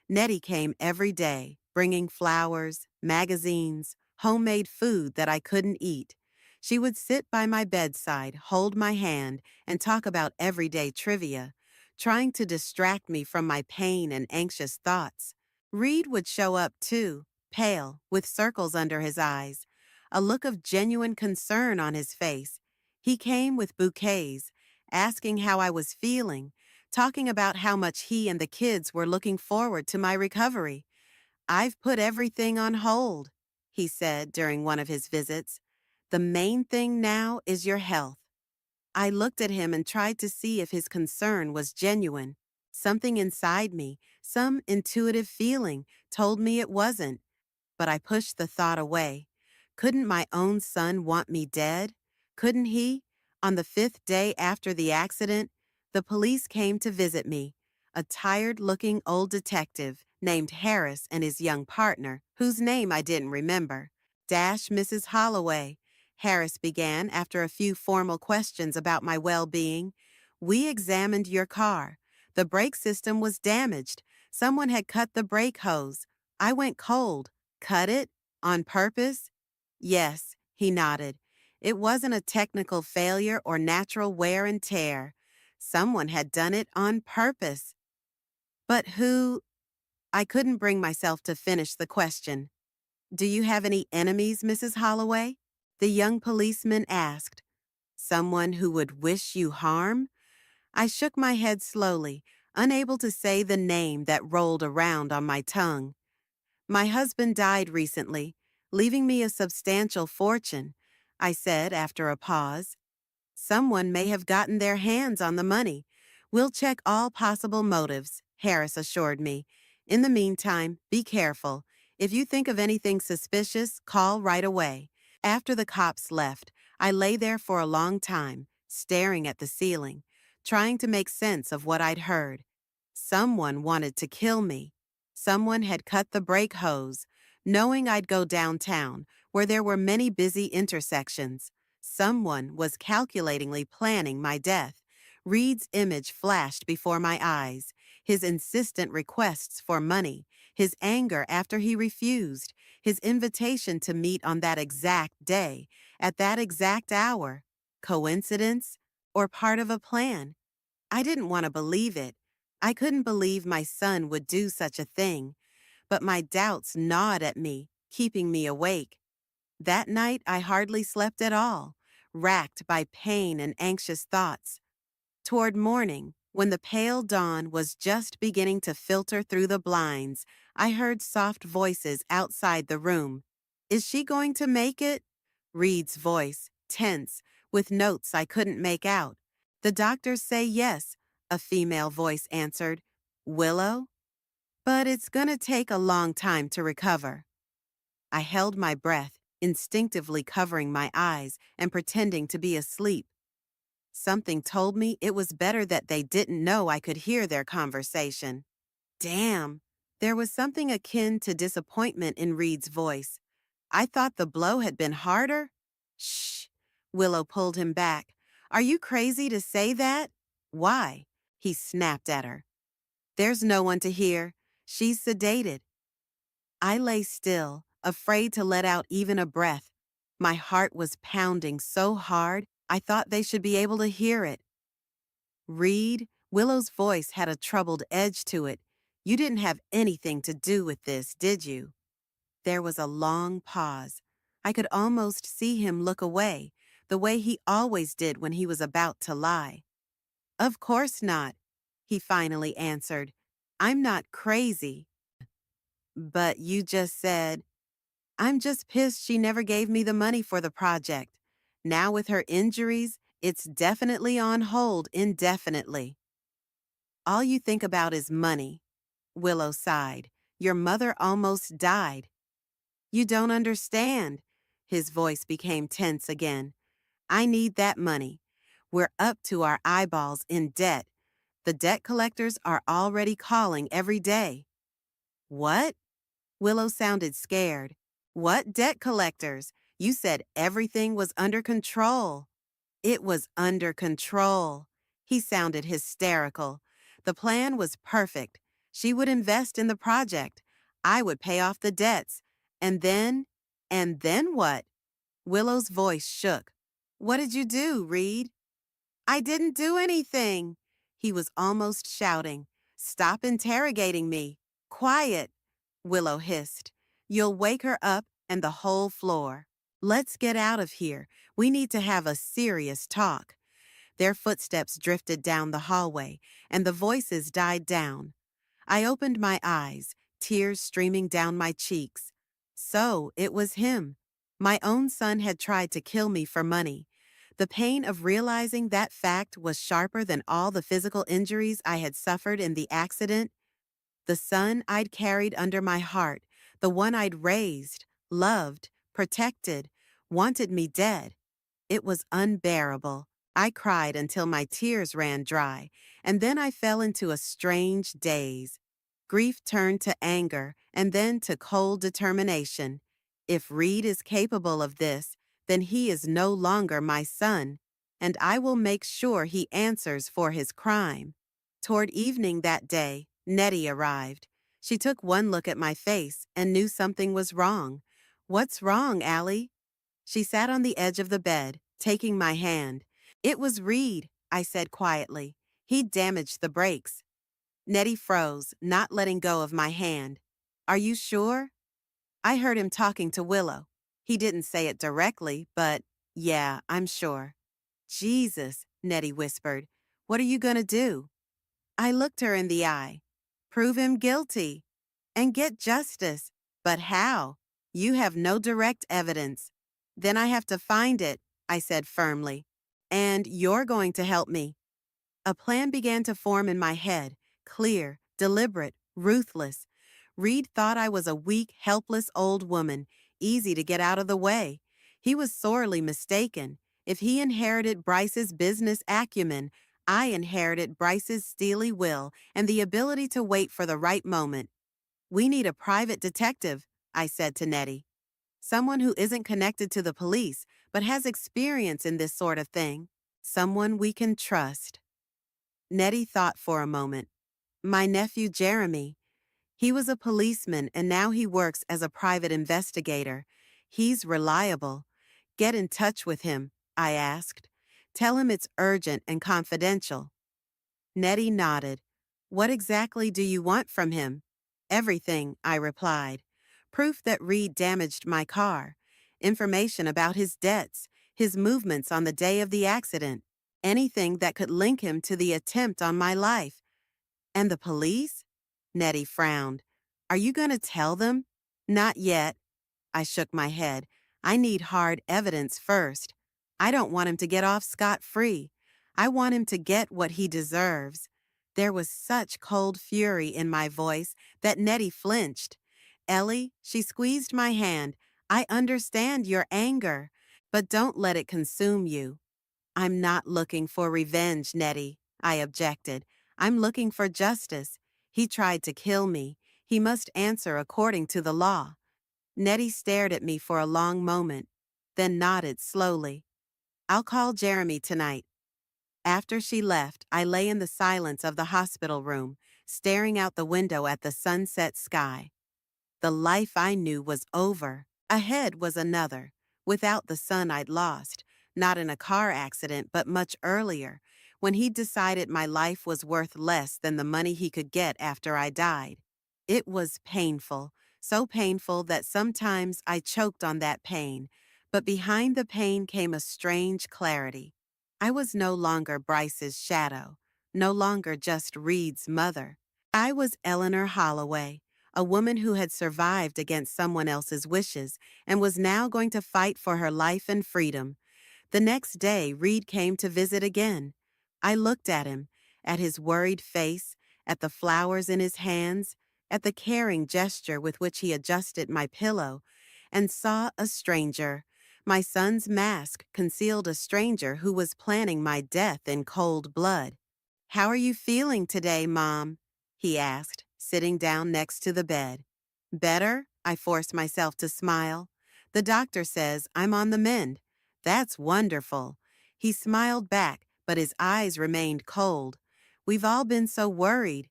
Speaker 1: Nettie came every day, bringing flowers, magazines, homemade food that I couldn't eat. She would sit by my bedside, hold my hand, and talk about everyday trivia, trying to distract me from my pain and anxious thoughts. Reed would show up too, pale, with circles under his eyes, a look of genuine concern on his face. He came with bouquets, asking how I was feeling, talking about how much he and the kids were looking forward to my recovery. I've put everything on hold, he said during one of his visits. The main thing now is your health. I looked at him and tried to see if his concern was genuine. Something inside me, some intuitive feeling, told me it wasn't, but I pushed the thought away. Couldn't my own son want me dead? Couldn't he? On the 5th day after the accident, the police came to visit me. A tired-looking old detective named Harris and his young partner, whose name I didn't remember. Dash, Mrs. Holloway, Harris began after a few formal questions about my well-being. We examined your car. The brake system was damaged. Someone had cut the brake hose. I went cold. Cut it? On purpose? Yes, he nodded. It wasn't a technical failure or natural wear and tear. Someone had done it on purpose. But who? I couldn't bring myself to finish the question. Do you have any enemies, Mrs. Holloway? The young policeman asked. Someone who would wish you harm? I shook my head slowly, unable to say the name that rolled around on my tongue. My husband died recently, leaving me a substantial fortune, I said after a pause. Someone may have gotten their hands on the money. We'll check all possible motives, Harris assured me. In the meantime, be careful. If you think of anything suspicious, call right away. After the cops left, I lay there for a long time, staring at the ceiling, trying to make sense of what I'd heard. Someone wanted to kill me. Someone had cut the brake hose, knowing I'd go downtown, where there were many busy intersections. Someone was calculatingly planning my death. Reed's image flashed before my eyes, his insistent requests for money, his anger after he refused, his invitation to meet on that exact day, at that exact hour. Coincidence? Or part of a plan? I didn't want to believe it. I couldn't believe my son would do such a thing, but my doubts gnawed at me, keeping me awake. That night I hardly slept at all, racked by pain and anxious thoughts. Toward morning, When the pale dawn was just beginning to filter through the blinds, I heard soft voices outside the room. Is she going to make it? Reed's voice, tense, with notes I couldn't make out. The doctors say yes, a female voice answered. Willow? But it's gonna take a long time to recover. I held my breath, instinctively covering my eyes and pretending to be asleep. Something told me it was better that they didn't know I could hear their conversation. Damn, there was something akin to disappointment in Reed's voice. I thought the blow had been harder. Shh, Willow pulled him back. Are you crazy to say that? Why? He snapped at her. There's no one to hear. She's sedated. I lay still, afraid to let out even a breath. My heart was pounding so hard, I thought they should be able to hear it. Reed, Willow's voice had a troubled edge to it. You didn't have anything to do with this, did you? There was a long pause. I could almost see him look away, the way he always did when he was about to lie. Of course not, he finally answered. I'm not crazy. But you just said, I'm just pissed she never gave me the money for the project. Now with her injuries, it's definitely on hold indefinitely. All you think about is money. Willow sighed. Your mother almost died. You don't understand. His voice became tense again. I need that money. We're up to our eyeballs in debt. The debt collectors are already calling every day. What? Willow sounded scared. What debt collectors? You said everything was under control. It was under control. He sounded hysterical. The plan was perfect. She would invest in the project. I would pay off the debts. And then what? Willow's voice shook. What did you do, Reed? I didn't do anything. He was almost shouting. Stop interrogating me. Quiet, Willow hissed. You'll wake her up and the whole floor. Let's get out of here. We need to have a serious talk. Their footsteps drifted down the hallway, and the voices died down. I opened my eyes, tears streaming down my cheeks. So it was him. My own son had tried to kill me for money. The pain of realizing that fact was sharper than all the physical injuries I had suffered in the accident. The son I'd carried under my heart, the one I'd raised, loved, protected, wanted me dead. It was unbearable. I cried until my tears ran dry, and then I fell into a strange daze. Grief turned to anger, and then to cold determination. If Reed is capable of this, then he is no longer my son, and I will make sure he answers for his crime. Toward evening that day, Nettie arrived. She took one look at my face and knew something was wrong. What's wrong, Allie? She sat on the edge of the bed, taking my hand. It was Reed, I said quietly. He damaged the brakes. Nettie froze, not letting go of my hand. Are you sure? I heard him talking to Willow. He didn't say it directly, but yeah, I'm sure. Jesus, Nettie whispered. What are you going to do? I looked her in the eye. Prove him guilty. And get justice. But how? You have no direct evidence. Then I have to find it, I said firmly. And you're going to help me. A plan began to form in my head, clear, deliberate, ruthless. Reed thought I was a weak, helpless old woman, easy to get out of the way. He was sorely mistaken. If he inherited Bryce's business acumen, I inherited Bryce's steely will and the ability to wait for the right moment. We need a private detective, I said to Nettie. Someone who isn't connected to the police, but has experience in this sort of thing. Someone we can trust. Nettie thought for a moment. My nephew Jeremy. He was a policeman and now he works as a private investigator. He's reliable. Get in touch with him, I asked. Tell him it's urgent and confidential. Nettie nodded. What exactly do you want from him? Everything, I replied. Proof that Reed damaged my car. Information about his debts, his movements on the day of the accident. anything that could link him to the attempt on my life. And the police? Nettie frowned. Are you going to tell them? Not yet. I shook my head. I need hard evidence first. I don't want him to get off scot-free. I want him to get what he deserves. There was such cold fury in my voice that Nettie flinched. Ellie, she squeezed my hand. I understand your anger, but don't let it consume you. I'm not looking for revenge, Nettie, I objected. I'm looking for justice. He tried to kill me. He must answer according to the law. Nettie stared at me for a long moment, then nodded slowly. I'll call Jeremy tonight. After she left, I lay in the silence of the hospital room, staring out the window at the sunset sky. The life I knew was over. Ahead was another, without the son I'd lost, not in a car accident, but much earlier, when he decided my life was worth less than the money he could get after I died. It was painful, so painful that sometimes I choked on that pain, but behind the pain came a strange clarity. I was no longer Bryce's shadow, no longer just Reed's mother. I was Eleanor Holloway, a woman who had survived against someone else's wishes and was now going to fight for her life and freedom. The next day, Reed came to visit again. I looked at his worried face, at the flowers in his hands, at the caring gesture with which he adjusted my pillow, and saw a stranger. My son's mask concealed a stranger who was planning my death in cold blood. How are you feeling today, Mom? He asked, sitting down next to the bed. Better? I forced myself to smile. The doctor says I'm on the mend. That's wonderful. He smiled back, but his eyes remained cold. We've all been so worried.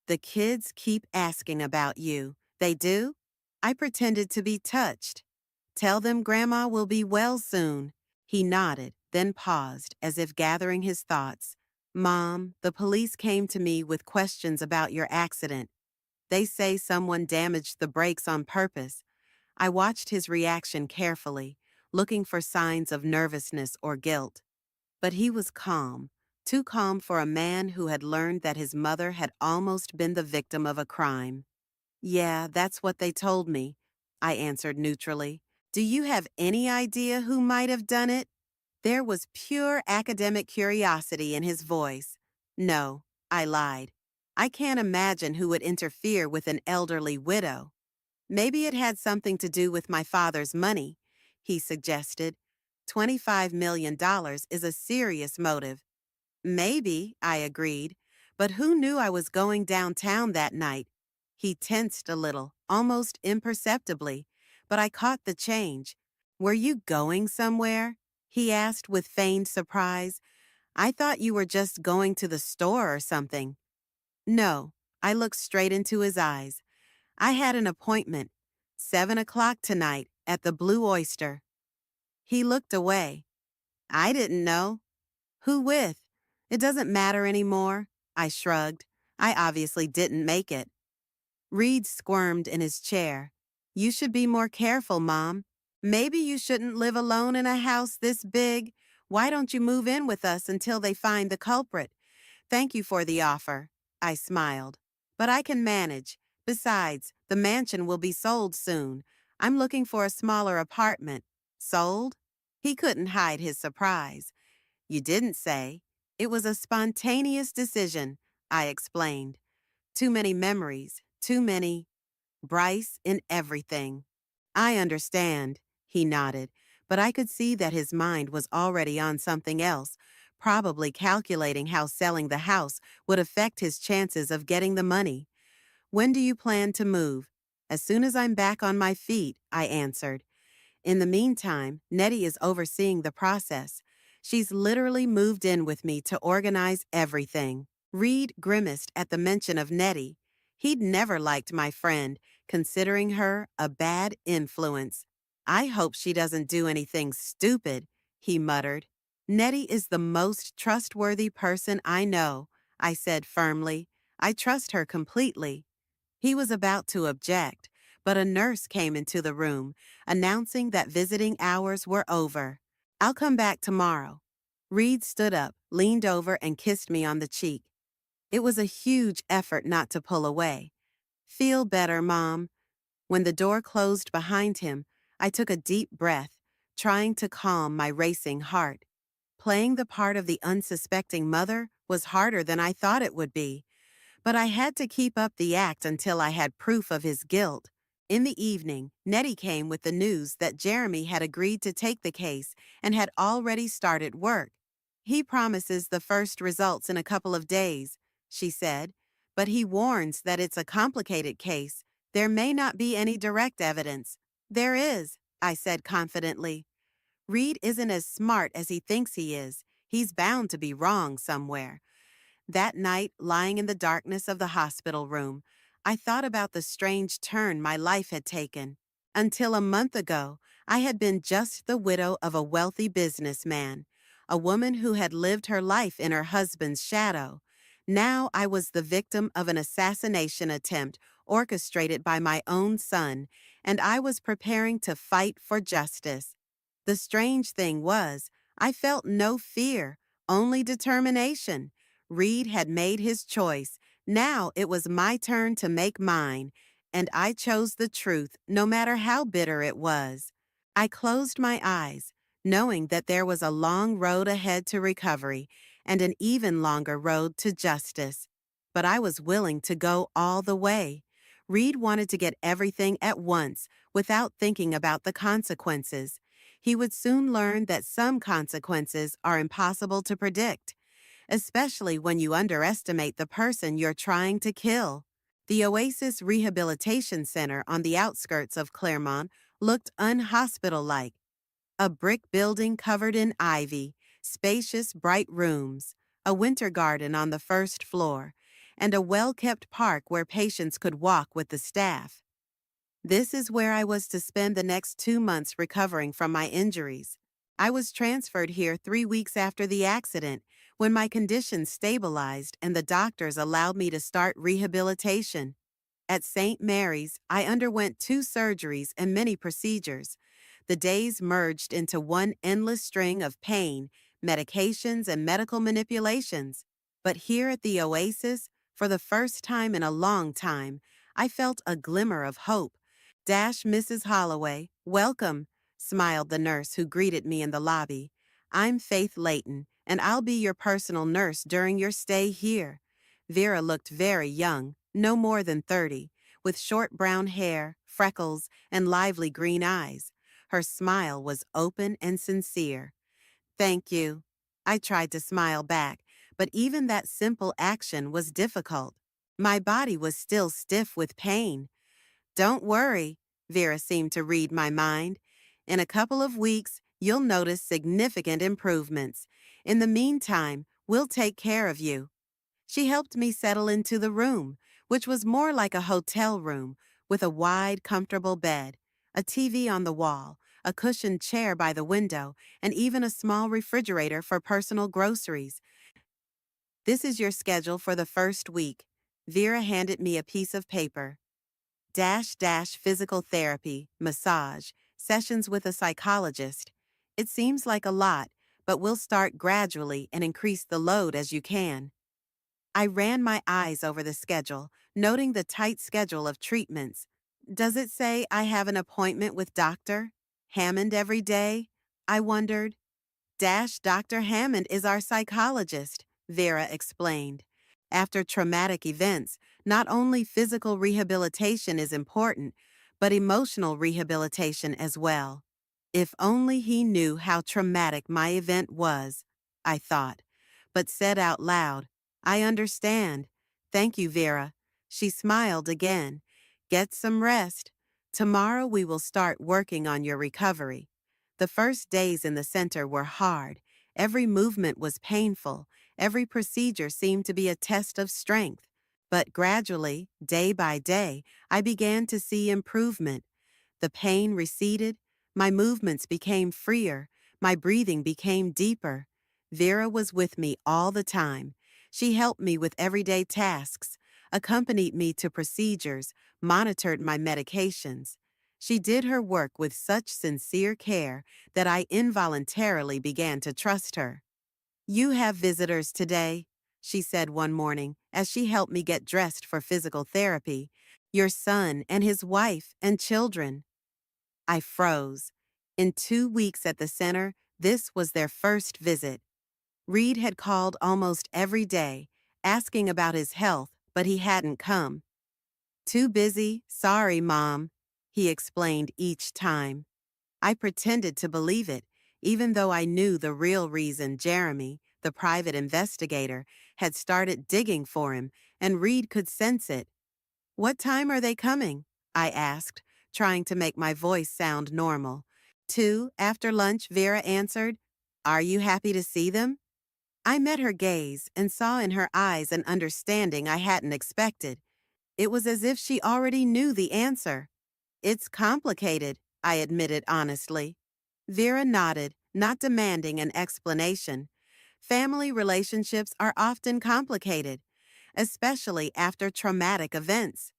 Speaker 1: The kids keep asking about you. They do? I pretended to be touched. Tell them Grandma will be well soon. He nodded, then paused, as if gathering his thoughts. Mom, the police came to me with questions about your accident. They say someone damaged the brakes on purpose. I watched his reaction carefully, looking for signs of nervousness or guilt. But he was calm, too calm for a man who had learned that his mother had almost been the victim of a crime. Yeah, that's what they told me, I answered neutrally. Do you have any idea who might have done it? There was pure academic curiosity in his voice. No, I lied. I can't imagine who would interfere with an elderly widow. Maybe it had something to do with my father's money, he suggested. $25 million is a serious motive. Maybe, I agreed, but who knew I was going downtown that night? He tensed a little, almost imperceptibly, but I caught the change. Were you going somewhere? He asked with feigned surprise. I thought you were just going to the store or something. No, I looked straight into his eyes. I had an appointment, 7 o'clock tonight, at the Blue Oyster. He looked away. I didn't know. Who with? It doesn't matter anymore. I shrugged. I obviously didn't make it. Reed squirmed in his chair. You should be more careful, Mom. Maybe you shouldn't live alone in a house this big. Why don't you move in with us until they find the culprit? Thank you for the offer. I smiled. But I can manage. Besides, the mansion will be sold soon. I'm looking for a smaller apartment. Sold? He couldn't hide his surprise. You didn't say. It was a spontaneous decision, I explained. Too many memories, too many. Bryce in everything. I understand, he nodded, but I could see that his mind was already on something else, probably calculating how selling the house would affect his chances of getting the money. When do you plan to move? As soon as I'm back on my feet, I answered. In the meantime, Nettie is overseeing the process. She's literally moved in with me to organize everything. Reed grimaced at the mention of Nettie. He'd never liked my friend, considering her a bad influence. I hope she doesn't do anything stupid, he muttered. Nettie is the most trustworthy person I know, I said firmly. I trust her completely. He was about to object, but a nurse came into the room, announcing that visiting hours were over. I'll come back tomorrow. Reed stood up, leaned over and kissed me on the cheek. It was a huge effort not to pull away. "Feel better, Mom." When the door closed behind him, I took a deep breath, trying to calm my racing heart. Playing the part of the unsuspecting mother was harder than I thought it would be, but I had to keep up the act until I had proof of his guilt. In the evening, Nettie came with the news that Jeremy had agreed to take the case and had already started work. "He promises the first results in a couple of days," she said, "but he warns that it's a complicated case. There may not be any direct evidence." "There is," I said confidently. "Reed isn't as smart as he thinks he is. He's bound to be wrong somewhere." That night, lying in the darkness of the hospital room, I thought about the strange turn my life had taken. Until a month ago, I had been just the widow of a wealthy businessman, a woman who had lived her life in her husband's shadow. Now I was the victim of an assassination attempt orchestrated by my own son, and I was preparing to fight for justice. The strange thing was, I felt no fear, only determination. Reed had made his choice. Now it was my turn to make mine, and I chose the truth, no matter how bitter it was. I closed my eyes, knowing that there was a long road ahead to recovery and an even longer road to justice. But I was willing to go all the way. Reed wanted to get everything at once, without thinking about the consequences. He would soon learn that some consequences are impossible to predict, especially when you underestimate the person you're trying to kill. The Oasis Rehabilitation Center on the outskirts of Claremont looked unhospital-like, a brick building covered in ivy, spacious bright rooms, a winter garden on the first floor, and a well-kept park where patients could walk with the staff. This is where I was to spend the next 2 months recovering from my injuries. I was transferred here 3 weeks after the accident, when my condition stabilized and the doctors allowed me to start rehabilitation. At St. Mary's, I underwent 2 surgeries and many procedures. The days merged into one endless string of pain, medications, and medical manipulations. But here at the Oasis, for the first time in a long time, I felt a glimmer of hope. "Mrs. Holloway, welcome," smiled the nurse who greeted me in the lobby. "I'm Faith Layton, and I'll be your personal nurse during your stay here." Vera looked very young, no more than 30, with short brown hair, freckles, and lively green eyes. Her smile was open and sincere. "Thank you." I tried to smile back, but even that simple action was difficult. My body was still stiff with pain. "Don't worry," Vera seemed to read my mind. "In a couple of weeks, you'll notice significant improvements. In the meantime, we'll take care of you." She helped me settle into the room, which was more like a hotel room, with a wide, comfortable bed, a TV on the wall, a cushioned chair by the window, and even a small refrigerator for personal groceries. "This is your schedule for the first week." Vera handed me a piece of paper. Physical therapy, massage, sessions with a psychologist. It seems like a lot, but we'll start gradually and increase the load as you can. I ran my eyes over the schedule, noting the tight schedule of treatments. "Does it say I have an appointment with Dr. Hammond every day?" I wondered. Dr. Hammond is our psychologist," Vera explained. "After traumatic events, not only physical rehabilitation is important, but emotional rehabilitation as well." If only he knew how traumatic my event was, I thought, but said out loud, "I understand. Thank you, Vera." She smiled again. "Get some rest. Tomorrow we will start working on your recovery." The first days in the center were hard. Every movement was painful. Every procedure seemed to be a test of strength. But gradually, day by day, I began to see improvement. The pain receded. My movements became freer. My breathing became deeper. Vera was with me all the time. She helped me with everyday tasks, accompanied me to procedures, monitored my medications. She did her work with such sincere care that I involuntarily began to trust her. You have visitors today, she said one morning as she helped me get dressed for physical therapy. Your son and his wife and children. I froze. In 2 weeks at the center, this was their first visit. Reed had called almost every day, asking about his health, but he hadn't come. Too busy, sorry, Mom, he explained each time. I pretended to believe it, even though I knew the real reason Jeremy, the private investigator, had started digging for him, and Reed could sense it. What time are they coming? I asked, trying to make my voice sound normal. 2 after lunch, Vera answered. Are you happy to see them? I met her gaze and saw in her eyes an understanding I hadn't expected. It was as if she already knew the answer. It's complicated, I admitted honestly. Vera nodded, not demanding an explanation. Family relationships are often complicated, especially after traumatic events.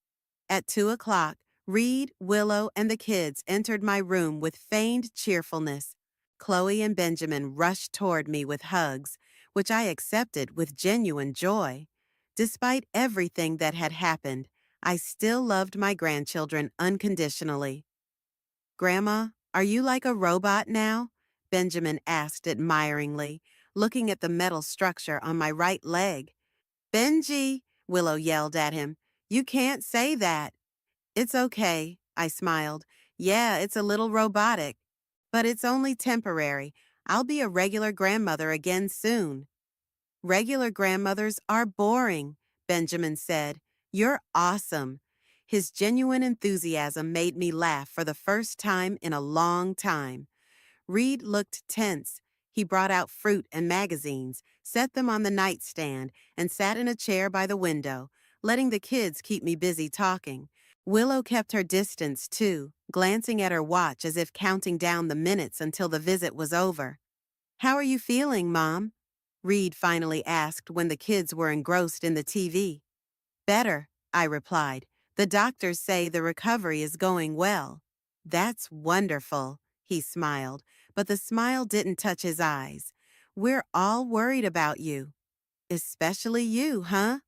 Speaker 1: At 2 o'clock, Reed, Willow, and the kids entered my room with feigned cheerfulness. Chloe and Benjamin rushed toward me with hugs, which I accepted with genuine joy. Despite everything that had happened, I still loved my grandchildren unconditionally. Grandma, are you like a robot now? Benjamin asked admiringly, looking at the metal structure on my right leg. Benji, Willow yelled at him. You can't say that. It's okay, I smiled. Yeah, it's a little robotic. But it's only temporary. I'll be a regular grandmother again soon. Regular grandmothers are boring, Benjamin said. You're awesome. His genuine enthusiasm made me laugh for the first time in a long time. Reed looked tense. He brought out fruit and magazines, set them on the nightstand, and sat in a chair by the window, letting the kids keep me busy talking. Willow kept her distance, too, glancing at her watch as if counting down the minutes until the visit was over. How are you feeling, Mom? Reed finally asked when the kids were engrossed in the TV. Better, I replied. The doctors say the recovery is going well. That's wonderful, he smiled, but the smile didn't touch his eyes. We're all worried about you. Especially you, huh?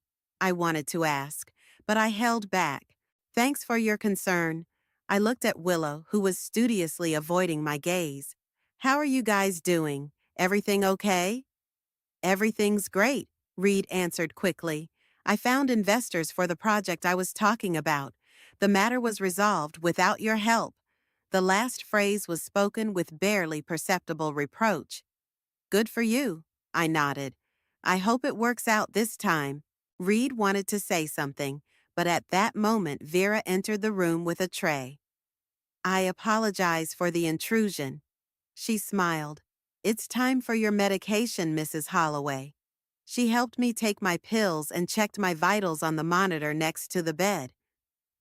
Speaker 1: I wanted to ask, but I held back. Thanks for your concern. I looked at Willow, who was studiously avoiding my gaze. How are you guys doing? Everything okay? Everything's great, Reed answered quickly. I found investors for the project I was talking about. The matter was resolved without your help. The last phrase was spoken with barely perceptible reproach. Good for you, I nodded. I hope it works out this time. Reed wanted to say something, but at that moment Vera entered the room with a tray. I apologize for the intrusion. She smiled. It's time for your medication, Mrs. Holloway. She helped me take my pills and checked my vitals on the monitor next to the bed.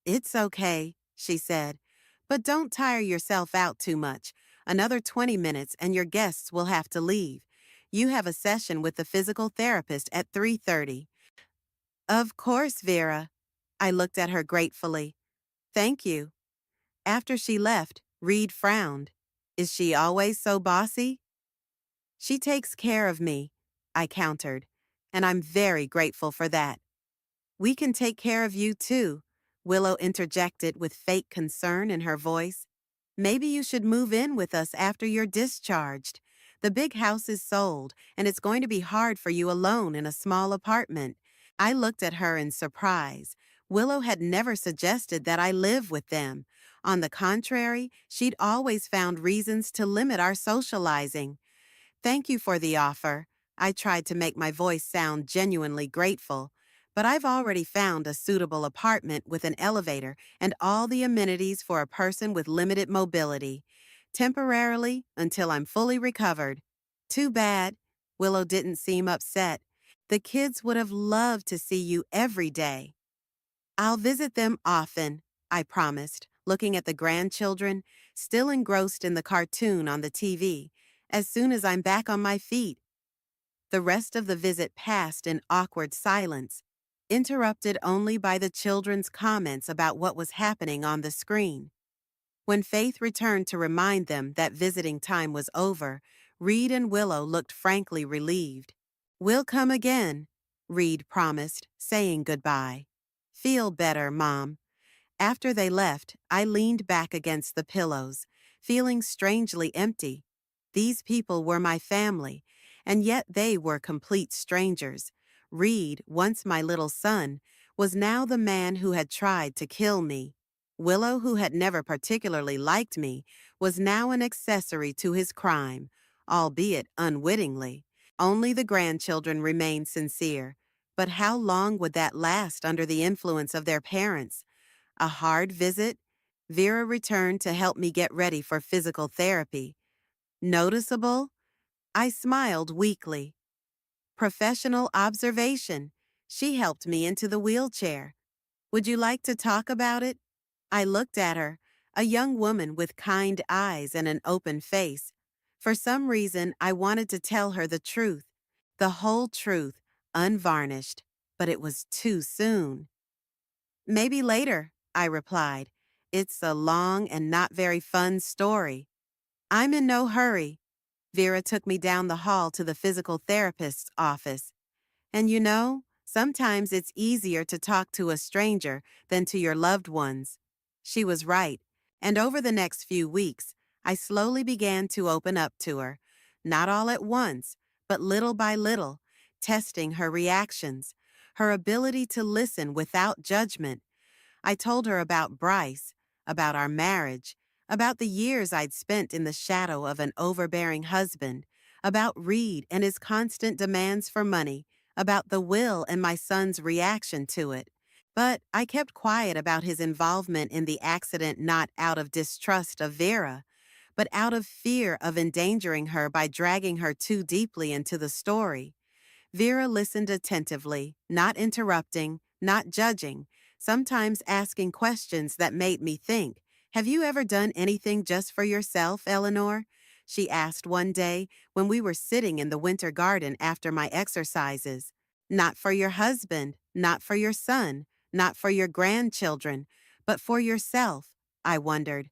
Speaker 1: It's okay, she said, but don't tire yourself out too much. Another 20 minutes and your guests will have to leave. You have a session with the physical therapist at 3:30. Of course, Vera. I looked at her gratefully. Thank you. After she left, Reed frowned. Is she always so bossy? She takes care of me, I countered, and I'm very grateful for that. We can take care of you too, Willow interjected with fake concern in her voice. Maybe you should move in with us after you're discharged. The big house is sold, and it's going to be hard for you alone in a small apartment. I looked at her in surprise. Willow had never suggested that I live with them. On the contrary, she'd always found reasons to limit our socializing. Thank you for the offer. I tried to make my voice sound genuinely grateful, but I've already found a suitable apartment with an elevator and all the amenities for a person with limited mobility. Temporarily, until I'm fully recovered. Too bad. Willow didn't seem upset. The kids would have loved to see you every day. I'll visit them often, I promised, looking at the grandchildren, still engrossed in the cartoon on the TV, as soon as I'm back on my feet. The rest of the visit passed in awkward silence, interrupted only by the children's comments about what was happening on the screen. When Faith returned to remind them that visiting time was over, Reed and Willow looked frankly relieved. "We'll come again," Reed promised, saying goodbye. "Feel better, Mom." After they left, I leaned back against the pillows, feeling strangely empty. These people were my family, and yet they were complete strangers. Reed, once my little son, was now the man who had tried to kill me. Willow, who had never particularly liked me, was now an accessory to his crime, albeit unwittingly. Only the grandchildren remained sincere. But how long would that last under the influence of their parents? A hard visit? Vera returned to help me get ready for physical therapy. Noticeable? I smiled weakly. Professional observation. She helped me into the wheelchair. "Would you like to talk about it?" I looked at her, a young woman with kind eyes and an open face. For some reason, I wanted to tell her the truth, the whole truth, unvarnished, but it was too soon. "Maybe later," I replied. "It's a long and not very fun story." "I'm in no hurry." Vera took me down the hall to the physical therapist's office. "And you know, sometimes it's easier to talk to a stranger than to your loved ones." She was right, and over the next few weeks, I slowly began to open up to her, not all at once, but little by little, testing her reactions, her ability to listen without judgment. I told her about Bryce, about our marriage, about the years I'd spent in the shadow of an overbearing husband, about Reed and his constant demands for money, about the will and my son's reaction to it. But I kept quiet about his involvement in the accident, not out of distrust of Vera, but out of fear of endangering her by dragging her too deeply into the story. Vera listened attentively, not interrupting, not judging, sometimes asking questions that made me think. "Have you ever done anything just for yourself, Eleanor?" she asked one day when we were sitting in the winter garden after my exercises. "Not for your husband, not for your son, not for your grandchildren, but for yourself," I wondered.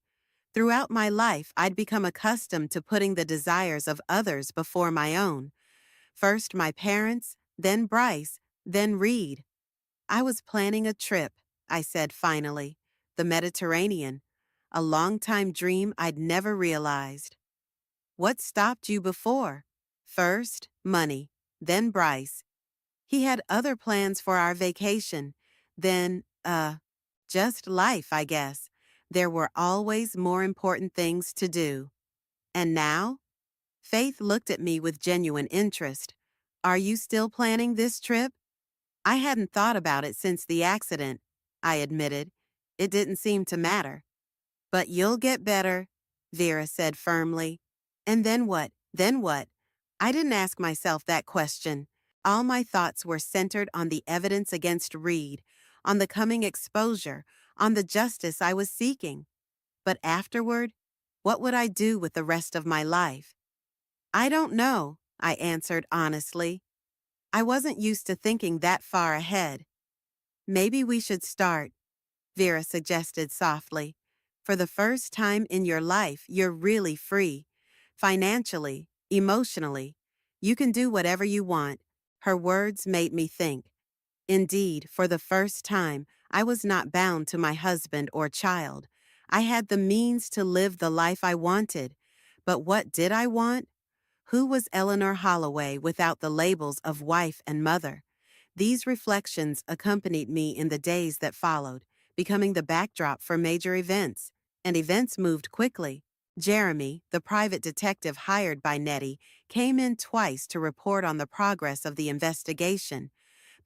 Speaker 1: Throughout my life, I'd become accustomed to putting the desires of others before my own. First my parents, then Bryce, then Reed. "I was planning a trip," I said finally. "The Mediterranean. A long-time dream I'd never realized." "What stopped you before?" "First, money. Then Bryce. He had other plans for our vacation. Then, just life, I guess. There were always more important things to do." "And now?" Faith looked at me with genuine interest. "Are you still planning this trip?" "I hadn't thought about it since the accident," I admitted. "It didn't seem to matter." "But you'll get better," Vera said firmly. "And then what? Then what?" I didn't ask myself that question. All my thoughts were centered on the evidence against Reed, on the coming exposure, on the justice I was seeking. But afterward, what would I do with the rest of my life? "I don't know," I answered honestly. I wasn't used to thinking that far ahead. "Maybe we should start," Vera suggested softly. "For the first time in your life, you're really free. Financially, emotionally. You can do whatever you want." Her words made me think. Indeed, for the first time, I was not bound to my husband or child. I had the means to live the life I wanted. But what did I want? Who was Eleanor Holloway without the labels of wife and mother? These reflections accompanied me in the days that followed, becoming the backdrop for major events. And events moved quickly. Jeremy, the private detective hired by Nettie, came in twice to report on the progress of the investigation.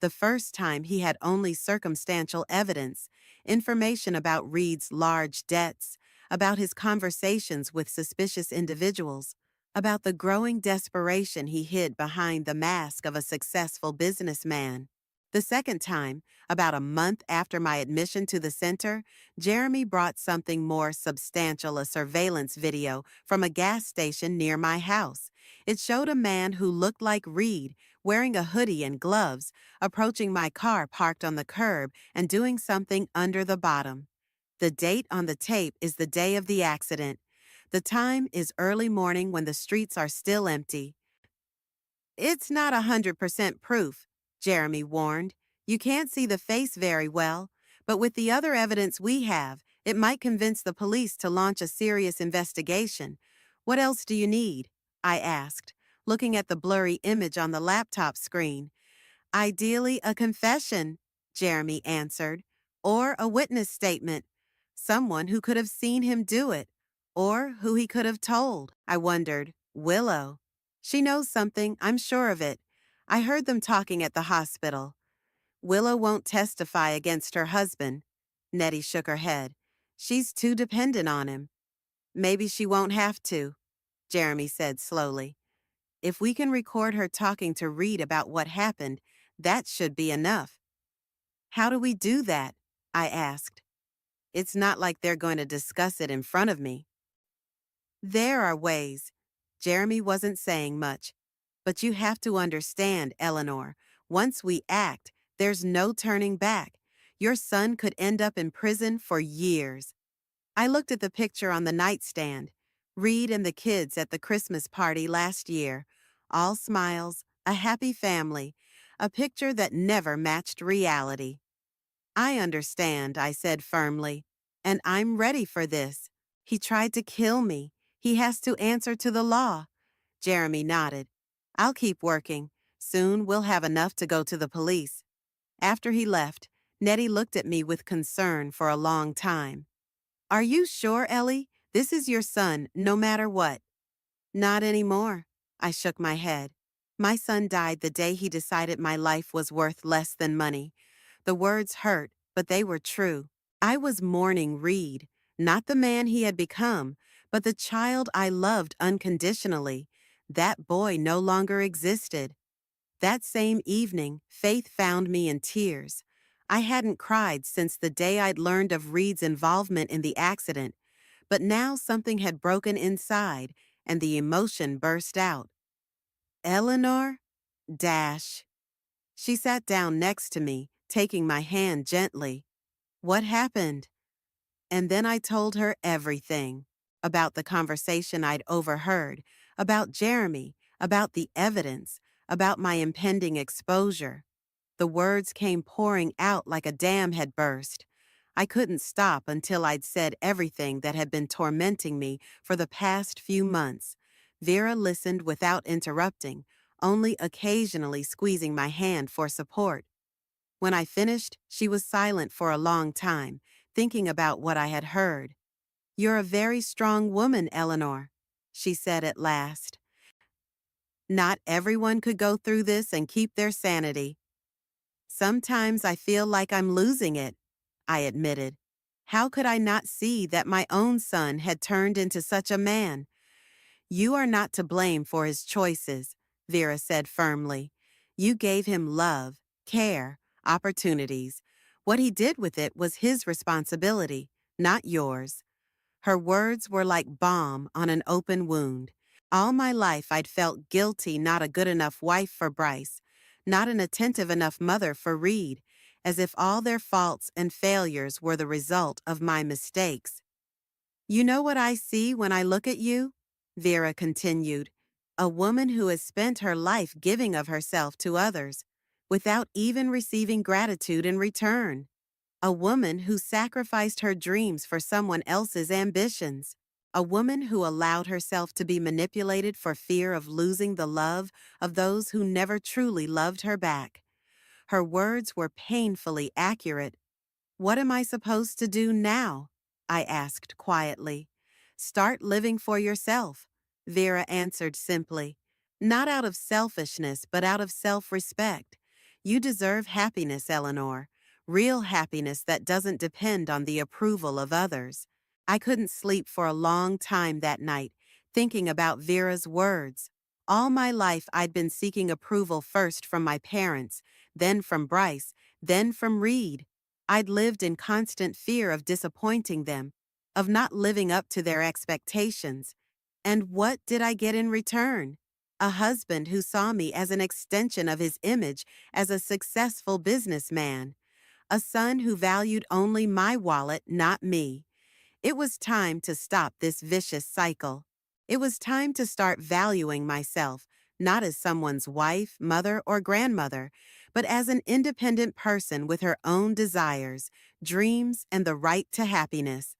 Speaker 1: The first time he had only circumstantial evidence, information about Reed's large debts, about his conversations with suspicious individuals, about the growing desperation he hid behind the mask of a successful businessman. The second time, about a month after my admission to the center, Jeremy brought something more substantial, a surveillance video from a gas station near my house. It showed a man who looked like Reed, wearing a hoodie and gloves, approaching my car parked on the curb and doing something under the bottom. The date on the tape is the day of the accident. The time is early morning when the streets are still empty. It's not 100% proof, Jeremy warned. You can't see the face very well, but with the other evidence we have, it might convince the police to launch a serious investigation. What else do you need? I asked, looking at the blurry image on the laptop screen. Ideally, a confession, Jeremy answered, or a witness statement. Someone who could have seen him do it, or who he could have told. I wondered. Willow. She knows something, I'm sure of it. I heard them talking at the hospital. Willow won't testify against her husband. Nettie shook her head. She's too dependent on him. Maybe she won't have to, Jeremy said slowly. If we can record her talking to Reed about what happened, that should be enough. How do we do that? I asked. It's not like they're going to discuss it in front of me. There are ways. Jeremy wasn't saying much. But you have to understand, Eleanor, once we act, there's no turning back. Your son could end up in prison for years. I looked at the picture on the nightstand. Reed and the kids at the Christmas party last year. All smiles, a happy family, a picture that never matched reality. I understand, I said firmly, and I'm ready for this. He tried to kill me. He has to answer to the law. Jeremy nodded. I'll keep working. Soon we'll have enough to go to the police. After he left, Nettie looked at me with concern for a long time. Are you sure, Ellie? This is your son, no matter what. Not anymore. I shook my head. My son died the day he decided my life was worth less than money. The words hurt, but they were true. I was mourning Reed, not the man he had become, but the child I loved unconditionally. That boy no longer existed. That same evening, Faith found me in tears. I hadn't cried since the day I'd learned of Reed's involvement in the accident, but now something had broken inside, and the emotion burst out. Eleanor? Dash. She sat down next to me, taking my hand gently. What happened? And then I told her everything. About the conversation I'd overheard, about Jeremy, about the evidence, about my impending exposure. The words came pouring out like a dam had burst. I couldn't stop until I'd said everything that had been tormenting me for the past few months. Vera listened without interrupting, only occasionally squeezing my hand for support. When I finished, she was silent for a long time, thinking about what I had heard. You're a very strong woman, Eleanor, she said at last. Not everyone could go through this and keep their sanity. Sometimes I feel like I'm losing it, I admitted. How could I not see that my own son had turned into such a man? You are not to blame for his choices, Vera said firmly. You gave him love, care, opportunities. What he did with it was his responsibility, not yours. Her words were like balm on an open wound. All my life I'd felt guilty, not a good enough wife for Bryce, not an attentive enough mother for Reed, as if all their faults and failures were the result of my mistakes. You know what I see when I look at you? Vera continued. A woman who has spent her life giving of herself to others, without even receiving gratitude in return. A woman who sacrificed her dreams for someone else's ambitions. A woman who allowed herself to be manipulated for fear of losing the love of those who never truly loved her back. Her words were painfully accurate. What am I supposed to do now? I asked quietly. Start living for yourself, Vera answered simply. Not out of selfishness, but out of self-respect. You deserve happiness, Eleanor. Real happiness that doesn't depend on the approval of others. I couldn't sleep for a long time that night, thinking about Vera's words. All my life I'd been seeking approval first from my parents, then from Bryce, then from Reed. I'd lived in constant fear of disappointing them, of not living up to their expectations. And what did I get in return? A husband who saw me as an extension of his image as a successful businessman. A son who valued only my wallet, not me. It was time to stop this vicious cycle. It was time to start valuing myself, not as someone's wife, mother, or grandmother, but as an independent person with her own desires, dreams, and the right to happiness.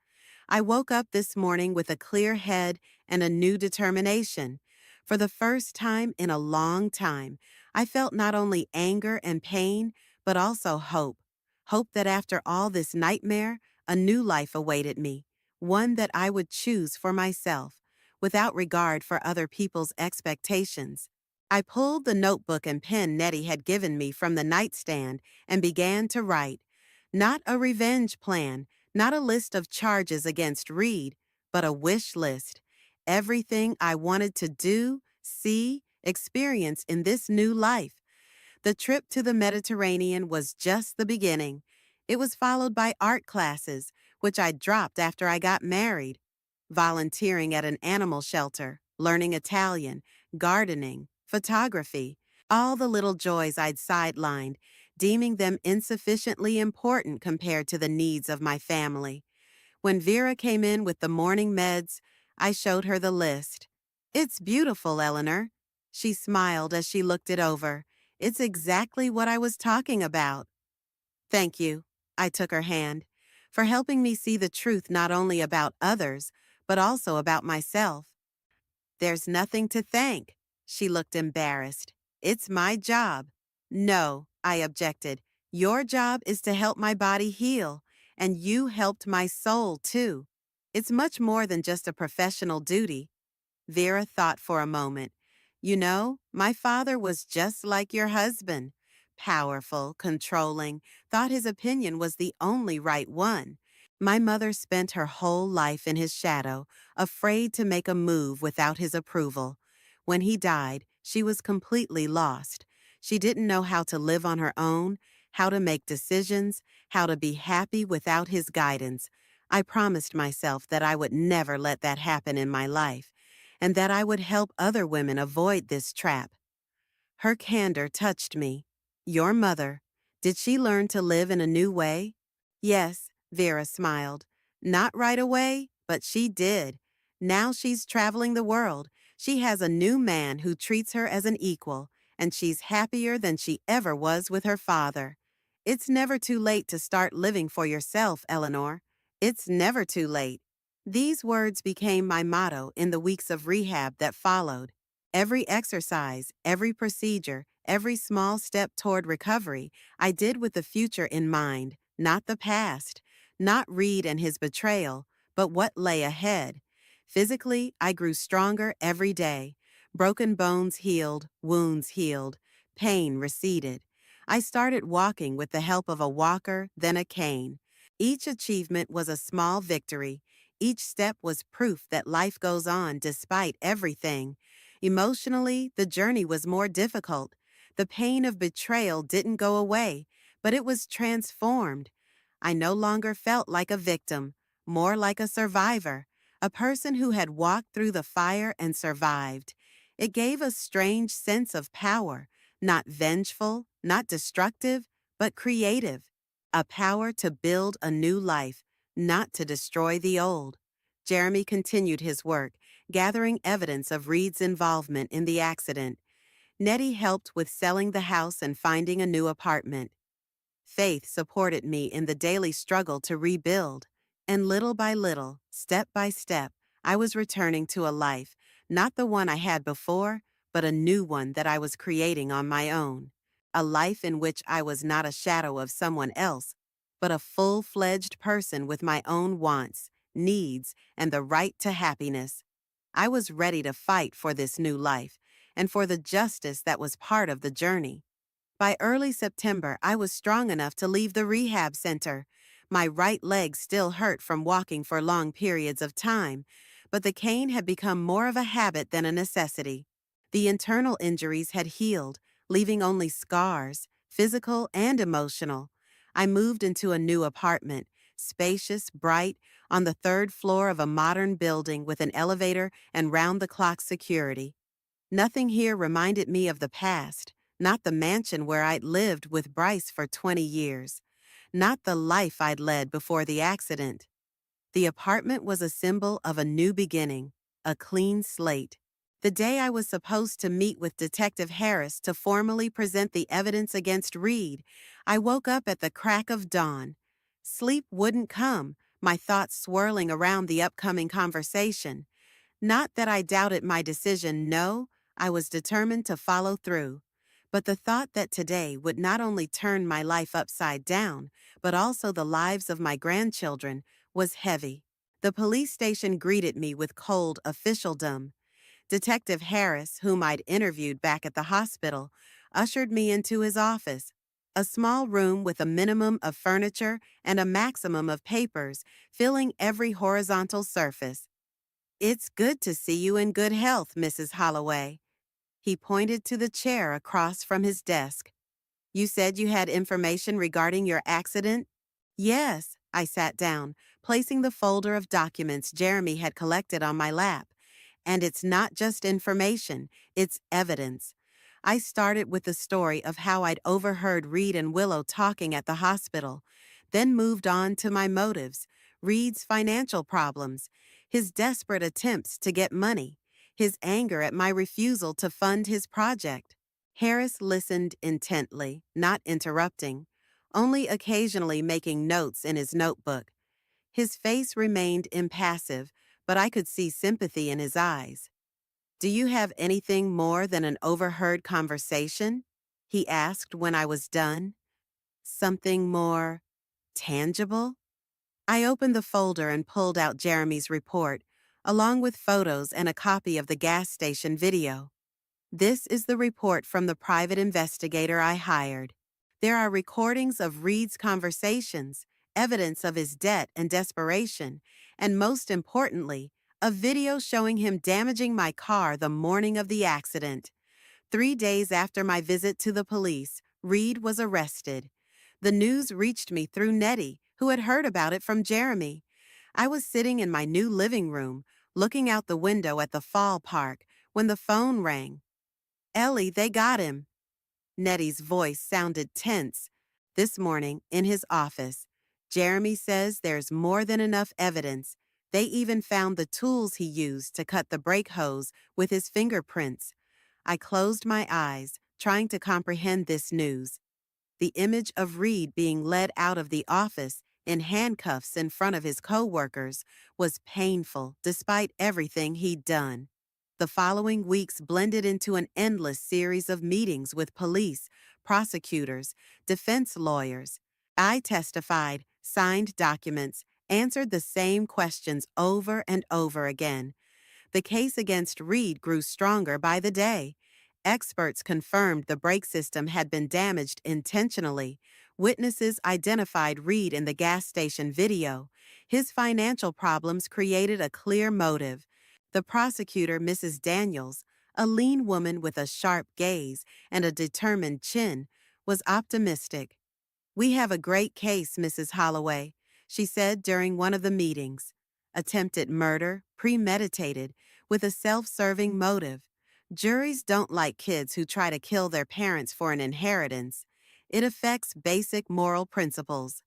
Speaker 1: I woke up this morning with a clear head and a new determination. For the first time in a long time, I felt not only anger and pain, but also hope. Hope that after all this nightmare, a new life awaited me, one that I would choose for myself, without regard for other people's expectations. I pulled the notebook and pen Nettie had given me from the nightstand and began to write. Not a revenge plan, not a list of charges against Reed, but a wish list. Everything I wanted to do, see, experience in this new life. The trip to the Mediterranean was just the beginning. It was followed by art classes, which I dropped after I got married, volunteering at an animal shelter, learning Italian, gardening, photography, all the little joys I'd sidelined, deeming them insufficiently important compared to the needs of my family. When Vera came in with the morning meds, I showed her the list. "It's beautiful, Eleanor." She smiled as she looked it over. "It's exactly what I was talking about." "Thank you," I took her hand, "for helping me see the truth not only about others, but also about myself." "There's nothing to thank." She looked embarrassed. "It's my job." "No," I objected. "Your job is to help my body heal, and you helped my soul, too. It's much more than just a professional duty." Vera thought for a moment. "You know, my father was just like your husband. Powerful, controlling, thought his opinion was the only right one. My mother spent her whole life in his shadow, afraid to make a move without his approval. When he died, she was completely lost. She didn't know how to live on her own, how to make decisions, how to be happy without his guidance. I promised myself that I would never let that happen in my life, and that I would help other women avoid this trap." Her candor touched me. "Your mother, did she learn to live in a new way?" "Yes," Vera smiled. "Not right away, but she did. Now she's traveling the world. She has a new man who treats her as an equal, and she's happier than she ever was with her father. It's never too late to start living for yourself, Eleanor. It's never too late." These words became my motto in the weeks of rehab that followed. Every exercise, every procedure, every small step toward recovery, I did with the future in mind, not the past, not Reed and his betrayal, but what lay ahead. Physically, I grew stronger every day. Broken bones healed, wounds healed, pain receded. I started walking with the help of a walker, then a cane. Each achievement was a small victory. Each step was proof that life goes on despite everything. Emotionally, the journey was more difficult. The pain of betrayal didn't go away, but it was transformed. I no longer felt like a victim, more like a survivor, a person who had walked through the fire and survived. It gave a strange sense of power, not vengeful, not destructive, but creative. A power to build a new life, not to destroy the old. Jeremy continued his work, gathering evidence of Reed's involvement in the accident. Nettie helped with selling the house and finding a new apartment. Faith supported me in the daily struggle to rebuild, and little by little, step by step, I was returning to a life, not the one I had before, but a new one that I was creating on my own. A life in which I was not a shadow of someone else, but a full-fledged person with my own wants, needs, and the right to happiness. I was ready to fight for this new life, and for the justice that was part of the journey. By early September, I was strong enough to leave the rehab center. My right leg still hurt from walking for long periods of time, but the cane had become more of a habit than a necessity. The internal injuries had healed, leaving only scars, physical and emotional. I moved into a new apartment, spacious, bright, on the third floor of a modern building with an elevator and round-the-clock security. Nothing here reminded me of the past, not the mansion where I'd lived with Bryce for 20 years, not the life I'd led before the accident. The apartment was a symbol of a new beginning, a clean slate. The day I was supposed to meet with Detective Harris to formally present the evidence against Reed, I woke up at the crack of dawn. Sleep wouldn't come, my thoughts swirling around the upcoming conversation. Not that I doubted my decision, no, I was determined to follow through. But the thought that today would not only turn my life upside down, but also the lives of my grandchildren, was heavy. The police station greeted me with cold officialdom. Detective Harris, whom I'd interviewed back at the hospital, ushered me into his office, a small room with a minimum of furniture and a maximum of papers, filling every horizontal surface. "It's good to see you in good health, Mrs. Holloway." He pointed to the chair across from his desk. "You said you had information regarding your accident?" "Yes," I sat down, placing the folder of documents Jeremy had collected on my lap. "And it's not just information, it's evidence." I started with the story of how I'd overheard Reed and Willow talking at the hospital, then moved on to my motives: Reed's financial problems, his desperate attempts to get money, his anger at my refusal to fund his project. Harris listened intently, not interrupting, only occasionally making notes in his notebook. His face remained impassive, but I could see sympathy in his eyes. "Do you have anything more than an overheard conversation?" he asked when I was done. "Something more tangible?" I opened the folder and pulled out Jeremy's report, along with photos and a copy of the gas station video. "This is the report from the private investigator I hired. There are recordings of Reed's conversations, evidence of his debt and desperation, and most importantly, a video showing him damaging my car the morning of the accident. 3 days after my visit to the police, Reed was arrested. The news reached me through Nettie, who had heard about it from Jeremy. I was sitting in my new living room, looking out the window at the fall park, when the phone rang. "Ellie, they got him." Nettie's voice sounded tense. "This morning, in his office. Jeremy says there's more than enough evidence. They even found the tools he used to cut the brake hose with his fingerprints." I closed my eyes, trying to comprehend this news. The image of Reed being led out of the office in handcuffs in front of his co-workers was painful despite everything he'd done. The following weeks blended into an endless series of meetings with police, prosecutors, defense lawyers. I testified, signed documents, answered the same questions over and over again. The case against Reed grew stronger by the day. Experts confirmed the brake system had been damaged intentionally. Witnesses identified Reed in the gas station video. His financial problems created a clear motive. The prosecutor, Mrs. Daniels, a lean woman with a sharp gaze and a determined chin, was optimistic. "We have a great case, Mrs. Holloway," she said during one of the meetings. "Attempted murder, premeditated, with a self-serving motive. Juries don't like kids who try to kill their parents for an inheritance. It affects basic moral principles."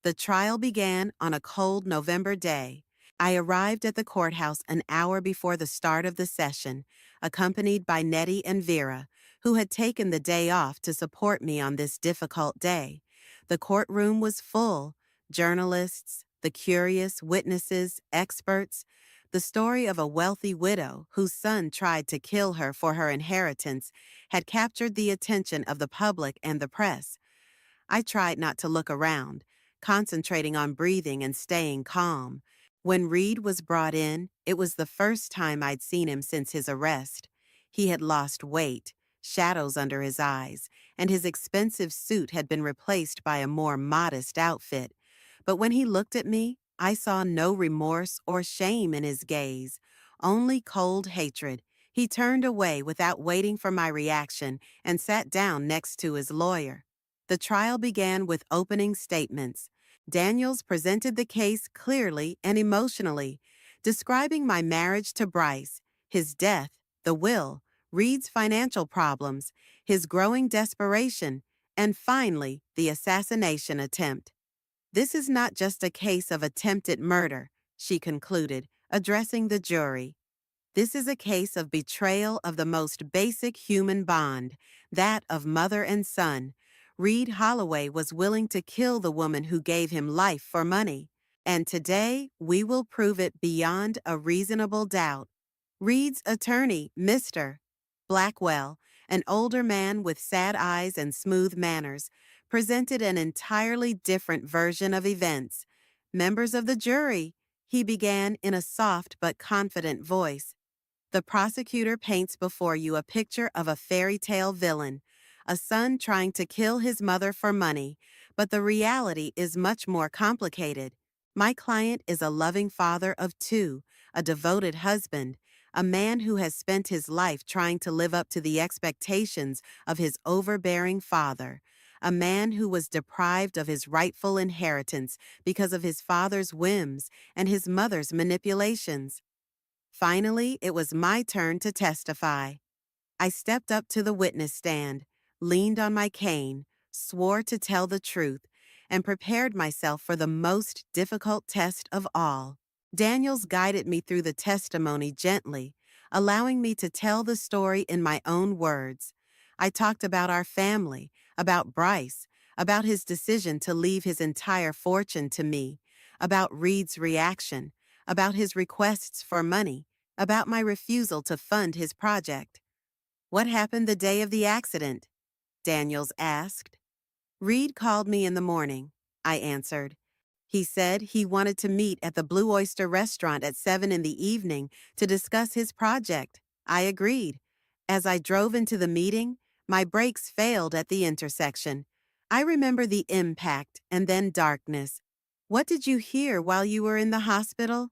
Speaker 1: The trial began on a cold November day. I arrived at the courthouse an hour before the start of the session, accompanied by Nettie and Vera, who had taken the day off to support me on this difficult day. The courtroom was full: journalists, the curious, witnesses, experts. The story of a wealthy widow whose son tried to kill her for her inheritance had captured the attention of the public and the press. I tried not to look around, concentrating on breathing and staying calm. When Reed was brought in, it was the first time I'd seen him since his arrest. He had lost weight, shadows under his eyes, and his expensive suit had been replaced by a more modest outfit. But when he looked at me, I saw no remorse or shame in his gaze, only cold hatred. He turned away without waiting for my reaction and sat down next to his lawyer. The trial began with opening statements. Daniels presented the case clearly and emotionally, describing my marriage to Bryce, his death, the will, Reed's financial problems, his growing desperation, and finally, the assassination attempt. "This is not just a case of attempted murder," she concluded, addressing the jury. This is a case of betrayal of the most basic human bond, that of mother and son. Reed Holloway was willing to kill the woman who gave him life for money. And today, we will prove it beyond a reasonable doubt. Reed's attorney, Mr. Blackwell, an older man with sad eyes and smooth manners, presented an entirely different version of events. Members of the jury, he began in a soft but confident voice. The prosecutor paints before you a picture of a fairy tale villain, a son trying to kill his mother for money, but the reality is much more complicated. My client is a loving father of two, a devoted husband, a man who has spent his life trying to live up to the expectations of his overbearing father, a man who was deprived of his rightful inheritance because of his father's whims and his mother's manipulations. Finally, it was my turn to testify. I stepped up to the witness stand, leaned on my cane, swore to tell the truth, and prepared myself for the most difficult test of all. Daniels guided me through the testimony gently, allowing me to tell the story in my own words. I talked about our family, about Bryce, about his decision to leave his entire fortune to me, about Reed's reaction, about his requests for money, about my refusal to fund his project. What happened the day of the accident? Daniels asked. Reed called me in the morning, I answered. He said he wanted to meet at the Blue Oyster restaurant at 7 in the evening to discuss his project. I agreed. As I drove into the meeting, my brakes failed at the intersection. I remember the impact and then darkness. What did you hear while you were in the hospital?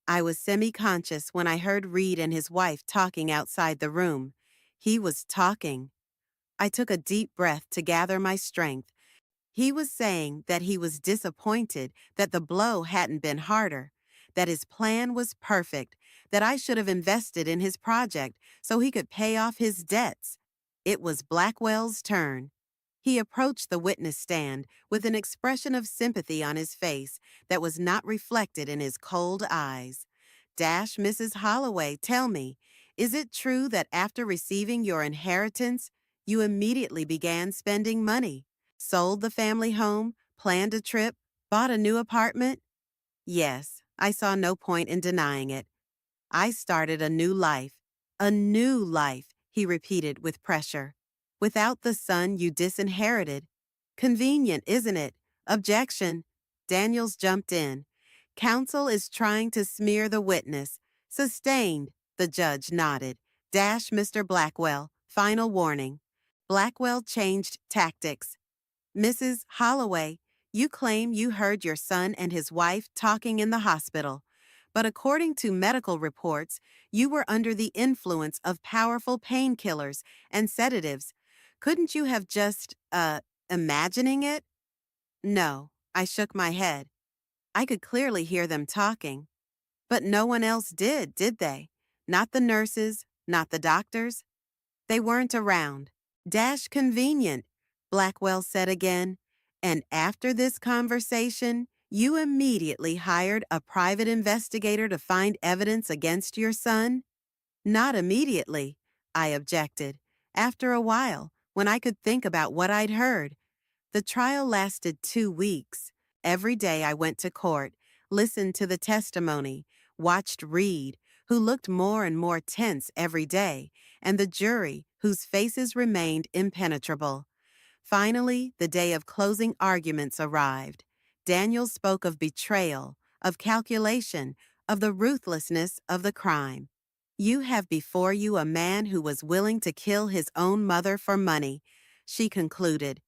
Speaker 1: I was semi-conscious when I heard Reed and his wife talking outside the room. He was talking. I took a deep breath to gather my strength. He was saying that he was disappointed that the blow hadn't been harder, that his plan was perfect, that I should have invested in his project so he could pay off his debts. It was Blackwell's turn. He approached the witness stand with an expression of sympathy on his face that was not reflected in his cold eyes. Mrs. Holloway, tell me, is it true that after receiving your inheritance, you immediately began spending money? Sold the family home, planned a trip, bought a new apartment? Yes, I saw no point in denying it. I started a new life. A new life, he repeated with pressure. Without the son you disinherited. Convenient, isn't it? Objection. Daniels jumped in. Counsel is trying to smear the witness. Sustained, the judge nodded. Mr. Blackwell, final warning. Blackwell changed tactics. Mrs. Holloway, you claim you heard your son and his wife talking in the hospital. But according to medical reports, you were under the influence of powerful painkillers and sedatives. Couldn't you have just, imagining it? No, I shook my head. I could clearly hear them talking. But no one else did they? Not the nurses, not the doctors. They weren't around. Convenient, Blackwell said again. And after this conversation, you immediately hired a private investigator to find evidence against your son? Not immediately, I objected. After a while, when I could think about what I'd heard. The trial lasted 2 weeks. Every day I went to court, listened to the testimony, watched Reed, who looked more and more tense every day, and the jury, whose faces remained impenetrable. Finally, the day of closing arguments arrived. Daniel spoke of betrayal, of calculation, of the ruthlessness of the crime. You have before you a man who was willing to kill his own mother for money, she concluded.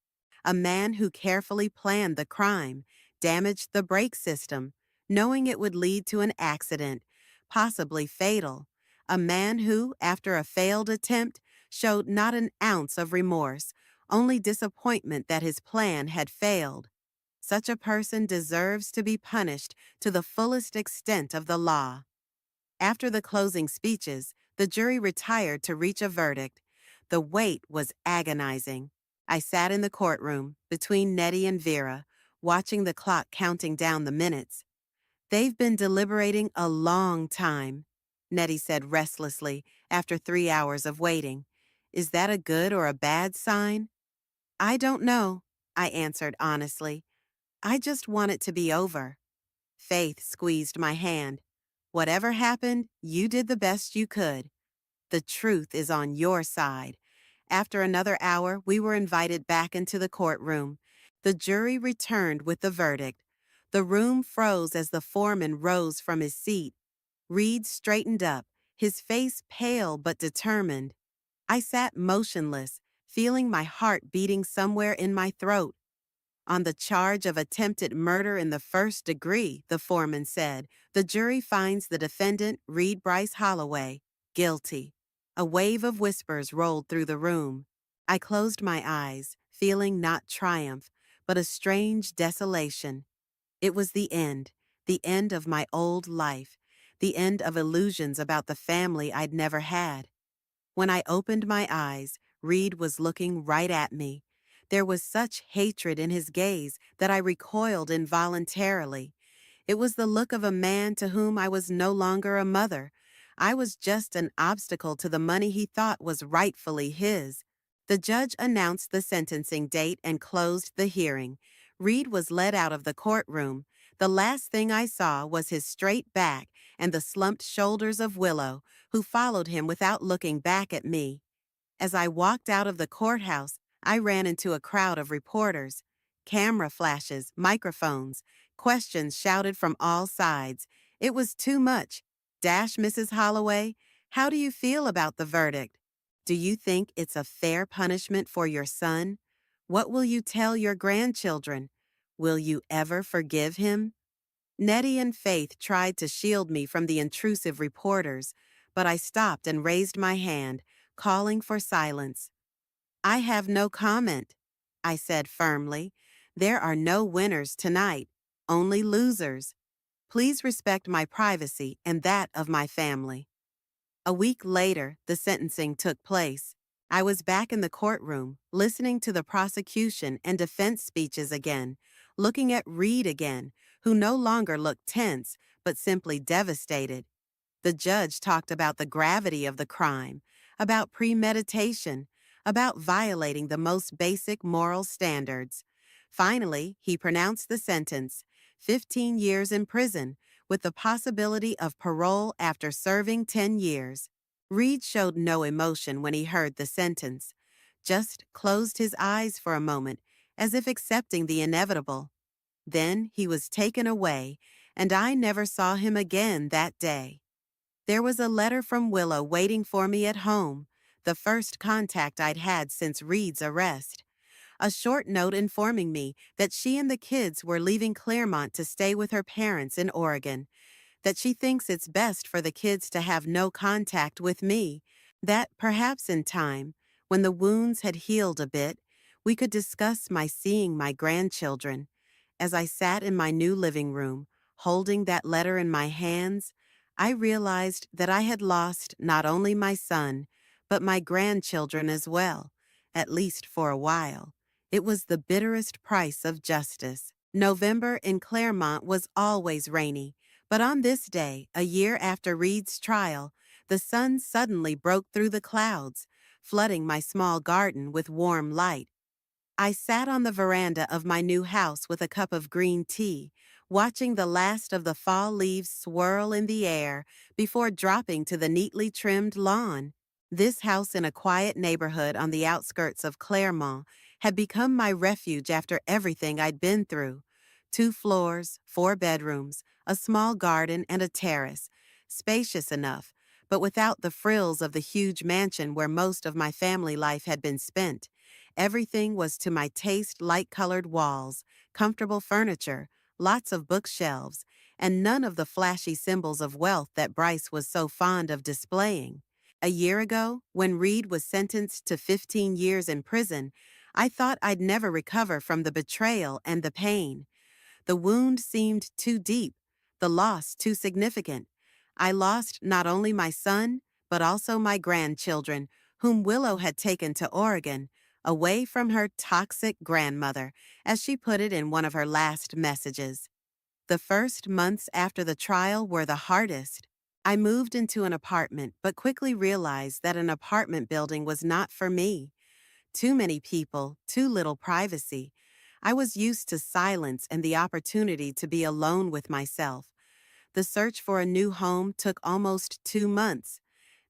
Speaker 1: A man who carefully planned the crime, damaged the brake system, knowing it would lead to an accident, possibly fatal. A man who, after a failed attempt, showed not an ounce of remorse, only disappointment that his plan had failed. Such a person deserves to be punished to the fullest extent of the law. After the closing speeches, the jury retired to reach a verdict. The wait was agonizing. I sat in the courtroom, between Nettie and Vera, watching the clock counting down the minutes. They've been deliberating a long time, Nettie said restlessly after 3 hours of waiting. Is that a good or a bad sign? I don't know, I answered honestly. I just want it to be over. Faith squeezed my hand. Whatever happened, you did the best you could. The truth is on your side. After another hour, we were invited back into the courtroom. The jury returned with the verdict. The room froze as the foreman rose from his seat. Reed straightened up, his face pale but determined. I sat motionless, feeling my heart beating somewhere in my throat. On the charge of attempted murder in the first degree, the foreman said, the jury finds the defendant, Reed Bryce Holloway, guilty. A wave of whispers rolled through the room. I closed my eyes, feeling not triumph, but a strange desolation. It was the end of my old life, the end of illusions about the family I'd never had. When I opened my eyes, Reed was looking right at me. There was such hatred in his gaze that I recoiled involuntarily. It was the look of a man to whom I was no longer a mother. I was just an obstacle to the money he thought was rightfully his. The judge announced the sentencing date and closed the hearing. Reed was led out of the courtroom. The last thing I saw was his straight back and the slumped shoulders of Willow, who followed him without looking back at me. As I walked out of the courthouse, I ran into a crowd of reporters. Camera flashes, microphones, questions shouted from all sides. It was too much. Mrs. Holloway, how do you feel about the verdict? Do you think it's a fair punishment for your son? What will you tell your grandchildren? Will you ever forgive him? Nettie and Faith tried to shield me from the intrusive reporters, but I stopped and raised my hand, calling for silence. I have no comment, I said firmly. There are no winners tonight, only losers. Please respect my privacy and that of my family. A week later, the sentencing took place. I was back in the courtroom, listening to the prosecution and defense speeches again, looking at Reed again, who no longer looked tense, but simply devastated. The judge talked about the gravity of the crime, about premeditation, about violating the most basic moral standards. Finally, he pronounced the sentence, 15 years in prison, with the possibility of parole after serving 10 years. Reed showed no emotion when he heard the sentence, just closed his eyes for a moment, as if accepting the inevitable. Then he was taken away, and I never saw him again that day. There was a letter from Willow waiting for me at home, the first contact I'd had since Reed's arrest. A short note informing me that she and the kids were leaving Claremont to stay with her parents in Oregon, that she thinks it's best for the kids to have no contact with me, that perhaps in time, when the wounds had healed a bit, we could discuss my seeing my grandchildren. As I sat in my new living room, holding that letter in my hands, I realized that I had lost not only my son, but my grandchildren as well, at least for a while. It was the bitterest price of justice. November in Claremont was always rainy, but on this day, a year after Reed's trial, the sun suddenly broke through the clouds, flooding my small garden with warm light. I sat on the veranda of my new house with a cup of green tea, watching the last of the fall leaves swirl in the air before dropping to the neatly trimmed lawn. This house in a quiet neighborhood on the outskirts of Claremont had become my refuge after everything I'd been through. 2 floors, 4 bedrooms, a small garden and a terrace, spacious enough, but without the frills of the huge mansion where most of my family life had been spent. Everything was to my taste: light-colored walls, comfortable furniture, lots of bookshelves, and none of the flashy symbols of wealth that Bryce was so fond of displaying. A year ago, when Reed was sentenced to 15 years in prison, I thought I'd never recover from the betrayal and the pain. The wound seemed too deep, the loss too significant. I lost not only my son, but also my grandchildren, whom Willow had taken to Oregon, away from her toxic grandmother, as she put it in one of her last messages. The first months after the trial were the hardest. I moved into an apartment but quickly realized that an apartment building was not for me. Too many people, too little privacy. I was used to silence and the opportunity to be alone with myself. The search for a new home took almost 2 months.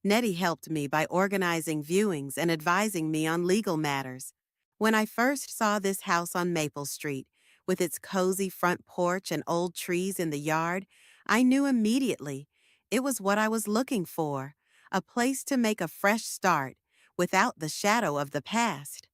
Speaker 1: Nettie helped me by organizing viewings and advising me on legal matters. When I first saw this house on Maple Street, with its cozy front porch and old trees in the yard, I knew immediately it was what I was looking for, a place to make a fresh start without the shadow of the past.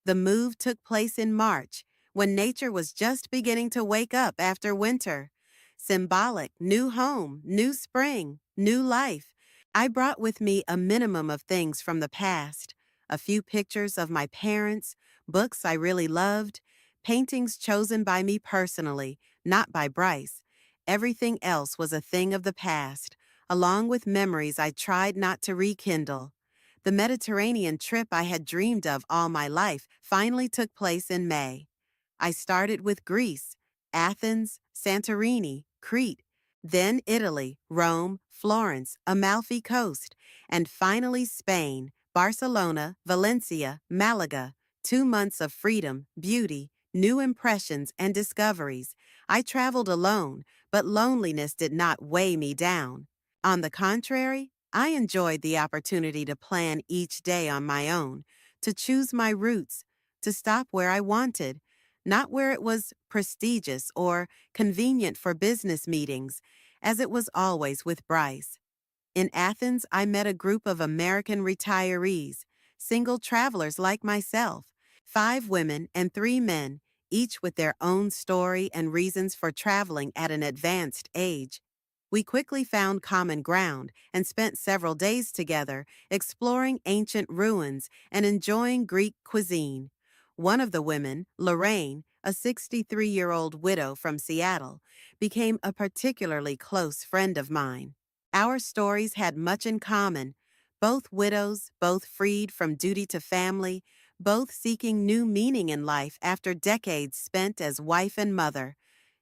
Speaker 1: The move took place in March, when nature was just beginning to wake up after winter. Symbolic, new home, new spring, new life. I brought with me a minimum of things from the past: a few pictures of my parents, books I really loved, paintings chosen by me personally, not by Bryce. Everything else was a thing of the past, along with memories I tried not to rekindle. The Mediterranean trip I had dreamed of all my life finally took place in May. I started with Greece, Athens, Santorini, Crete, then Italy, Rome, Florence, Amalfi Coast, and finally Spain, Barcelona, Valencia, Malaga. 2 months of freedom, beauty, new impressions, and discoveries. I traveled alone, but loneliness did not weigh me down. On the contrary, I enjoyed the opportunity to plan each day on my own, to choose my routes, to stop where I wanted, not where it was prestigious or convenient for business meetings, as it was always with Bryce. In Athens, I met a group of American retirees, single travelers like myself, 5 women and 3 men, each with their own story and reasons for traveling at an advanced age. We quickly found common ground and spent several days together exploring ancient ruins and enjoying Greek cuisine. One of the women, Lorraine, a 63-year-old widow from Seattle, became a particularly close friend of mine. Our stories had much in common: both widows, both freed from duty to family, both seeking new meaning in life after decades spent as wife and mother.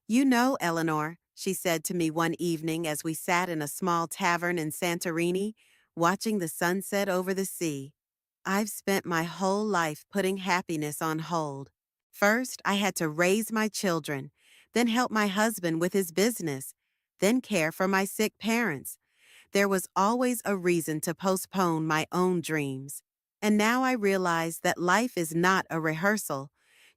Speaker 1: "You know, Eleanor," she said to me one evening as we sat in a small tavern in Santorini, watching the sunset over the sea, "I've spent my whole life putting happiness on hold. First, I had to raise my children, then help my husband with his business, then care for my sick parents. There was always a reason to postpone my own dreams. And now I realize that life is not a rehearsal.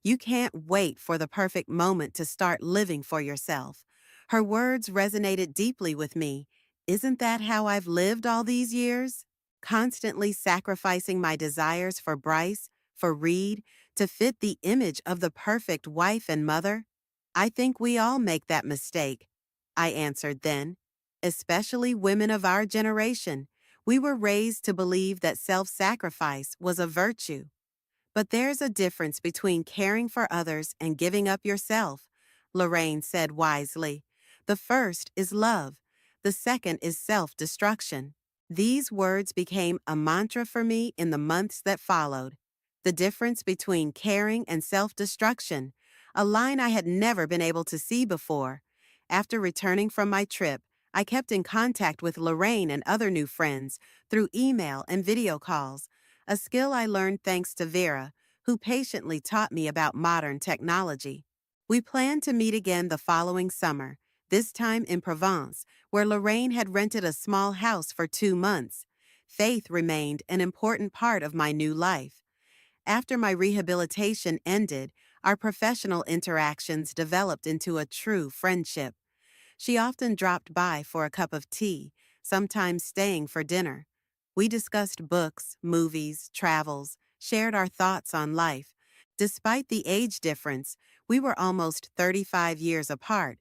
Speaker 1: You can't wait for the perfect moment to start living for yourself." Her words resonated deeply with me. Isn't that how I've lived all these years? Constantly sacrificing my desires for Bryce, for Reed, to fit the image of the perfect wife and mother? "I think we all make that mistake," I answered then. "Especially women of our generation. We were raised to believe that self-sacrifice was a virtue. But there's a difference between caring for others and giving up yourself," Lorraine said wisely. "The first is love. The second is self-destruction." These words became a mantra for me in the months that followed. The difference between caring and self-destruction, a line I had never been able to see before. After returning from my trip, I kept in contact with Lorraine and other new friends through email and video calls, a skill I learned thanks to Vera, who patiently taught me about modern technology. We planned to meet again the following summer, this time in Provence, where Lorraine had rented a small house for 2 months. Faith remained an important part of my new life. After my rehabilitation ended, our professional interactions developed into a true friendship. She often dropped by for a cup of tea, sometimes staying for dinner. We discussed books, movies, travels, shared our thoughts on life. Despite the age difference, we were almost 35 years apart.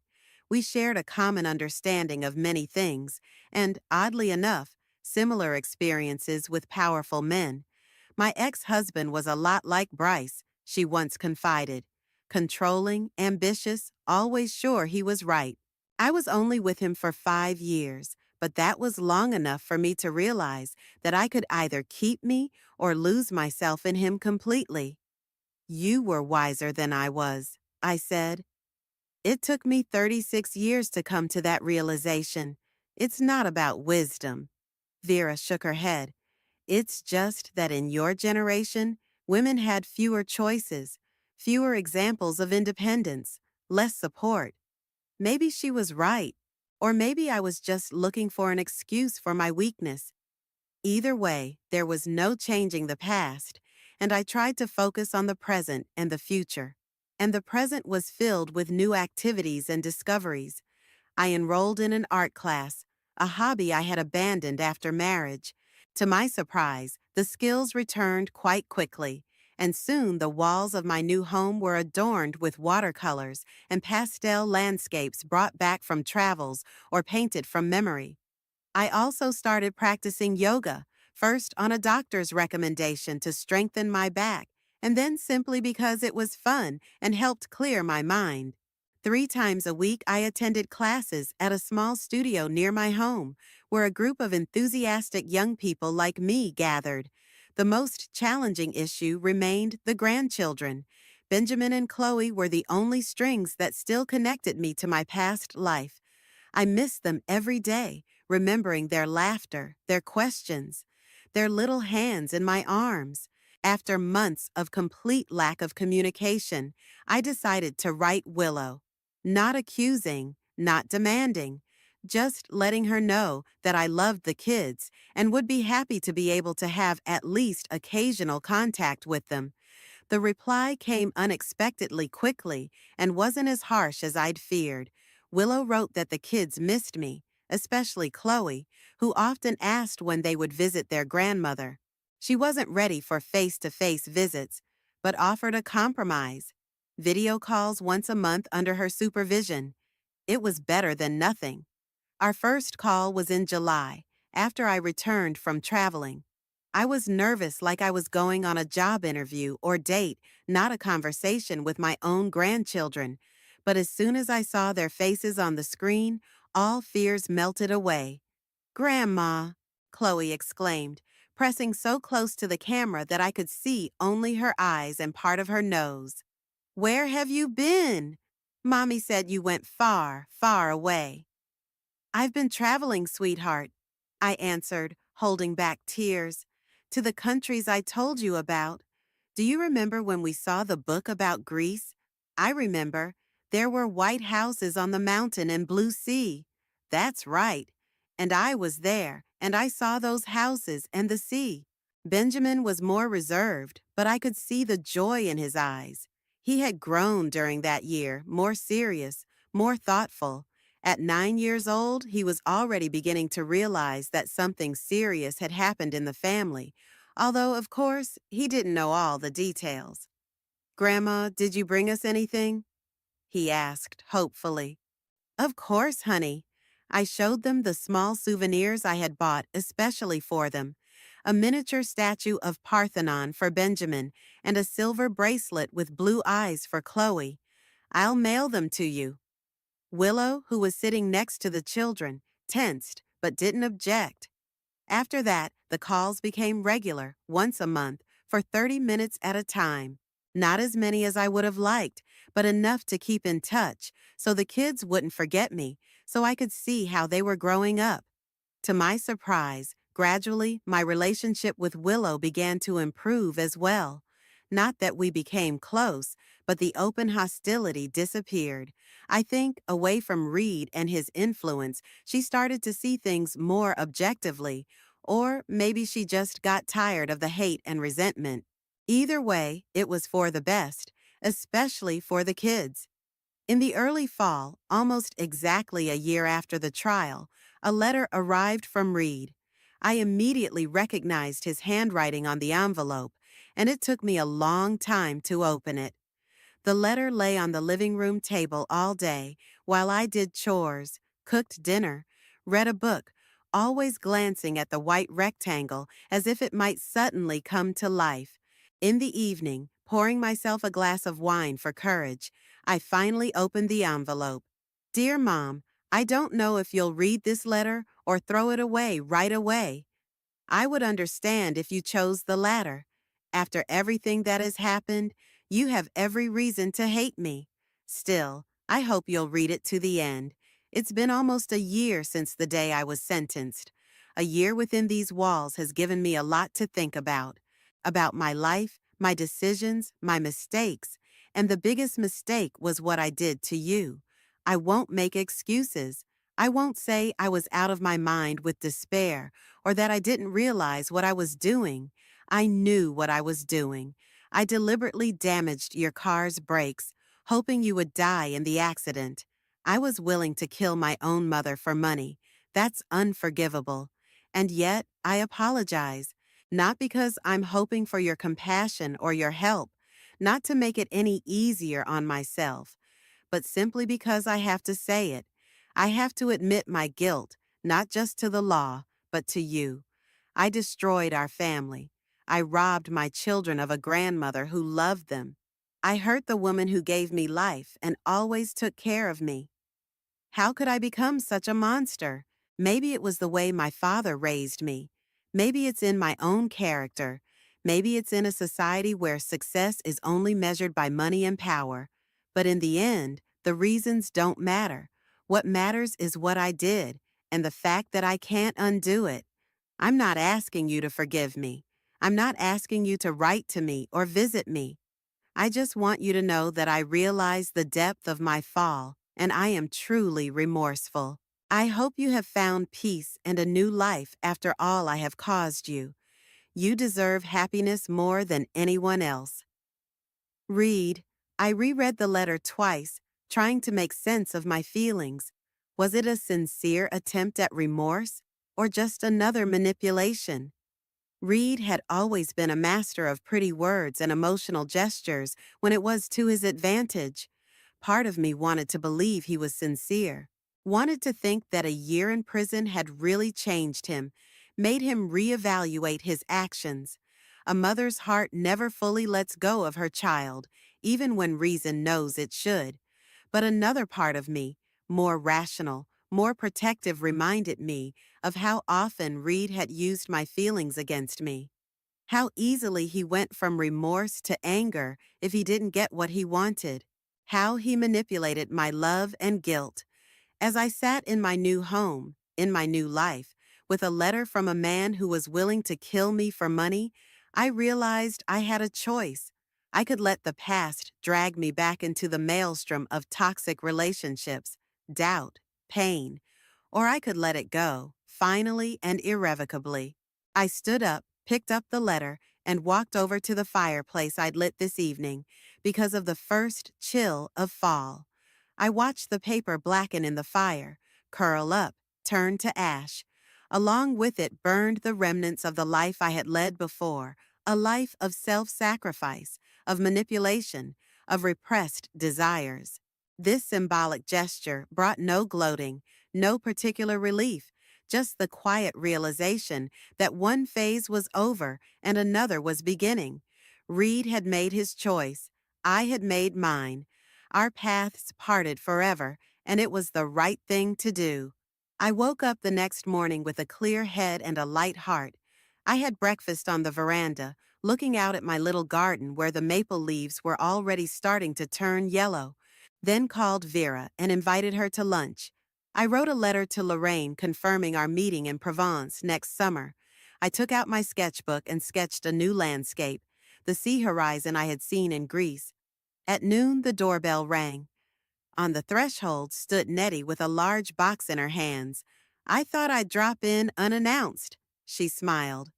Speaker 1: We shared a common understanding of many things, and, oddly enough, similar experiences with powerful men. "My ex-husband was a lot like Bryce," she once confided. "Controlling, ambitious, always sure he was right." I was only with him for 5 years, but that was long enough for me to realize that I could either keep me or lose myself in him completely. "You were wiser than I was," I said. It took me 36 years to come to that realization. It's not about wisdom. Vera shook her head. It's just that in your generation, women had fewer choices, fewer examples of independence, less support. Maybe she was right. Or maybe I was just looking for an excuse for my weakness. Either way, there was no changing the past, and I tried to focus on the present and the future. And the present was filled with new activities and discoveries. I enrolled in an art class, a hobby I had abandoned after marriage. To my surprise, the skills returned quite quickly, and soon the walls of my new home were adorned with watercolors and pastel landscapes brought back from travels or painted from memory. I also started practicing yoga, first on a doctor's recommendation to strengthen my back, and then simply because it was fun and helped clear my mind. 3 times a week, I attended classes at a small studio near my home, where a group of enthusiastic young people like me gathered. The most challenging issue remained the grandchildren. Benjamin and Chloe were the only strings that still connected me to my past life. I miss them every day, remembering their laughter, their questions, their little hands in my arms. After months of complete lack of communication, I decided to write Willow. Not accusing, not demanding, just letting her know that I loved the kids and would be happy to be able to have at least occasional contact with them. The reply came unexpectedly quickly and wasn't as harsh as I'd feared. Willow wrote that the kids missed me, especially Chloe, who often asked when they would visit their grandmother. She wasn't ready for face-to-face visits, but offered a compromise. Video calls once a month under her supervision. It was better than nothing. Our first call was in July, after I returned from traveling. I was nervous like I was going on a job interview or date, not a conversation with my own grandchildren. But as soon as I saw their faces on the screen, all fears melted away. "Grandma," Chloe exclaimed, pressing so close to the camera that I could see only her eyes and part of her nose. "Where have you been? Mommy said you went far, far away." "I've been traveling, sweetheart," I answered, holding back tears, "to the countries I told you about. Do you remember when we saw the book about Greece? I remember. There were white houses on the mountain and blue sea." "That's right. And I was there, and I saw those houses and the sea." Benjamin was more reserved, but I could see the joy in his eyes. He had grown during that year, more serious, more thoughtful. At 9 years old, he was already beginning to realize that something serious had happened in the family, although, of course, he didn't know all the details. "Grandma, did you bring us anything?" he asked, hopefully. "Of course, honey." I showed them the small souvenirs I had bought especially for them. A miniature statue of Parthenon for Benjamin and a silver bracelet with blue eyes for Chloe. "I'll mail them to you." Willow, who was sitting next to the children, tensed but didn't object. After that, the calls became regular, once a month, for 30 minutes at a time. Not as many as I would have liked, but enough to keep in touch so the kids wouldn't forget me, so I could see how they were growing up. To my surprise, gradually, my relationship with Willow began to improve as well. Not that we became close, but the open hostility disappeared. I think, away from Reed and his influence, she started to see things more objectively, or maybe she just got tired of the hate and resentment. Either way, it was for the best, especially for the kids. In the early fall, almost exactly a year after the trial, a letter arrived from Reed. I immediately recognized his handwriting on the envelope, and it took me a long time to open it. The letter lay on the living room table all day while I did chores, cooked dinner, read a book, always glancing at the white rectangle as if it might suddenly come to life. In the evening, pouring myself a glass of wine for courage, I finally opened the envelope. "Dear Mom, I don't know if you'll read this letter or throw it away right away. I would understand if you chose the latter. After everything that has happened, you have every reason to hate me. Still, I hope you'll read it to the end. It's been almost a year since the day I was sentenced. A year within these walls has given me a lot to think about my life, my decisions, my mistakes, and the biggest mistake was what I did to you. I won't make excuses. I won't say I was out of my mind with despair or that I didn't realize what I was doing. I knew what I was doing. I deliberately damaged your car's brakes, hoping you would die in the accident. I was willing to kill my own mother for money. That's unforgivable. And yet, I apologize. Not because I'm hoping for your compassion or your help, not to make it any easier on myself, but simply because I have to say it. I have to admit my guilt, not just to the law, but to you. I destroyed our family. I robbed my children of a grandmother who loved them. I hurt the woman who gave me life and always took care of me. How could I become such a monster? Maybe it was the way my father raised me. Maybe it's in my own character. Maybe it's in a society where success is only measured by money and power. But in the end, the reasons don't matter. What matters is what I did, and the fact that I can't undo it. I'm not asking you to forgive me. I'm not asking you to write to me or visit me. I just want you to know that I realize the depth of my fall, and I am truly remorseful. I hope you have found peace and a new life after all I have caused you. You deserve happiness more than anyone else. Read. I reread the letter twice, trying to make sense of my feelings. Was it a sincere attempt at remorse, or just another manipulation? Reed had always been a master of pretty words and emotional gestures when it was to his advantage. Part of me wanted to believe he was sincere, wanted to think that a year in prison had really changed him, made him reevaluate his actions. A mother's heart never fully lets go of her child, even when reason knows it should. But another part of me, more rational, more protective, reminded me of how often Reed had used my feelings against me. How easily he went from remorse to anger if he didn't get what he wanted. How he manipulated my love and guilt. As I sat in my new home, in my new life, with a letter from a man who was willing to kill me for money, I realized I had a choice. I could let the past drag me back into the maelstrom of toxic relationships, doubt, pain, or I could let it go, finally and irrevocably. I stood up, picked up the letter, and walked over to the fireplace I'd lit this evening because of the first chill of fall. I watched the paper blacken in the fire, curl up, turn to ash. Along with it burned the remnants of the life I had led before, a life of self-sacrifice, of manipulation, of repressed desires. This symbolic gesture brought no gloating, no particular relief, just the quiet realization that one phase was over and another was beginning. Reed had made his choice. I had made mine. Our paths parted forever, and it was the right thing to do. I woke up the next morning with a clear head and a light heart. I had breakfast on the veranda, looking out at my little garden where the maple leaves were already starting to turn yellow. Then called Vera and invited her to lunch. I wrote a letter to Lorraine confirming our meeting in Provence next summer. I took out my sketchbook and sketched a new landscape, the sea horizon I had seen in Greece. At noon, the doorbell rang. On the threshold stood Nettie with a large box in her hands. I thought I'd drop in unannounced. She smiled.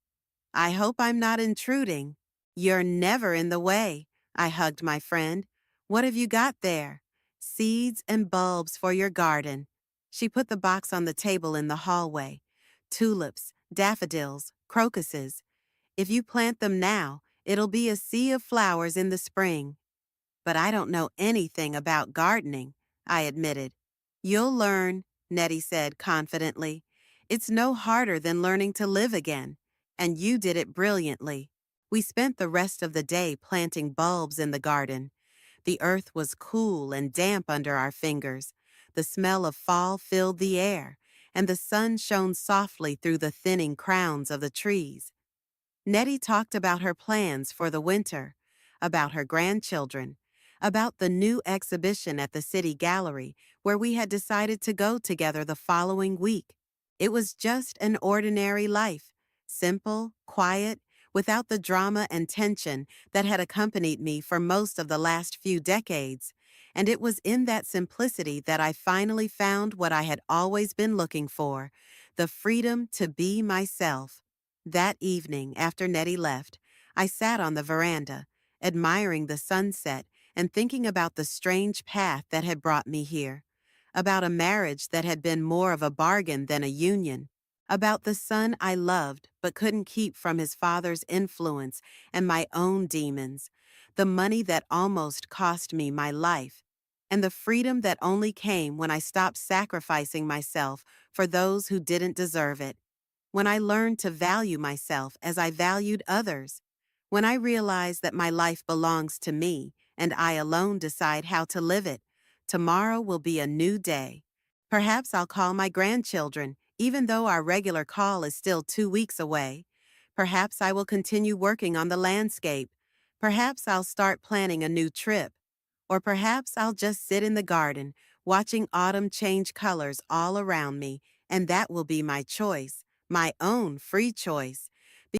Speaker 1: I hope I'm not intruding. You're never in the way. I hugged my friend. What have you got there? Seeds and bulbs for your garden. She put the box on the table in the hallway. Tulips, daffodils, crocuses. If you plant them now, it'll be a sea of flowers in the spring. But I don't know anything about gardening, I admitted. You'll learn, Nettie said confidently. It's no harder than learning to live again. And you did it brilliantly. We spent the rest of the day planting bulbs in the garden. The earth was cool and damp under our fingers. The smell of fall filled the air, and the sun shone softly through the thinning crowns of the trees. Nettie talked about her plans for the winter, about her grandchildren, about the new exhibition at the City Gallery where we had decided to go together the following week. It was just an ordinary life, simple, quiet, without the drama and tension that had accompanied me for most of the last few decades. And it was in that simplicity that I finally found what I had always been looking for: the freedom to be myself. That evening, after Nettie left, I sat on the veranda, admiring the sunset and thinking about the strange path that had brought me here, about a marriage that had been more of a bargain than a union, about the son I loved but couldn't keep from his father's influence and my own demons, the money that almost cost me my life, and the freedom that only came when I stopped sacrificing myself for those who didn't deserve it, when I learned to value myself as I valued others, when I realized that my life belongs to me and I alone decide how to live it. Tomorrow will be a new day. Perhaps I'll call my grandchildren, even though our regular call is still 2 weeks away. Perhaps I will continue working on the landscape. Perhaps I'll start planning a new trip. Or perhaps I'll just sit in the garden, watching autumn change colors all around me, and that will be my choice, my own free choice.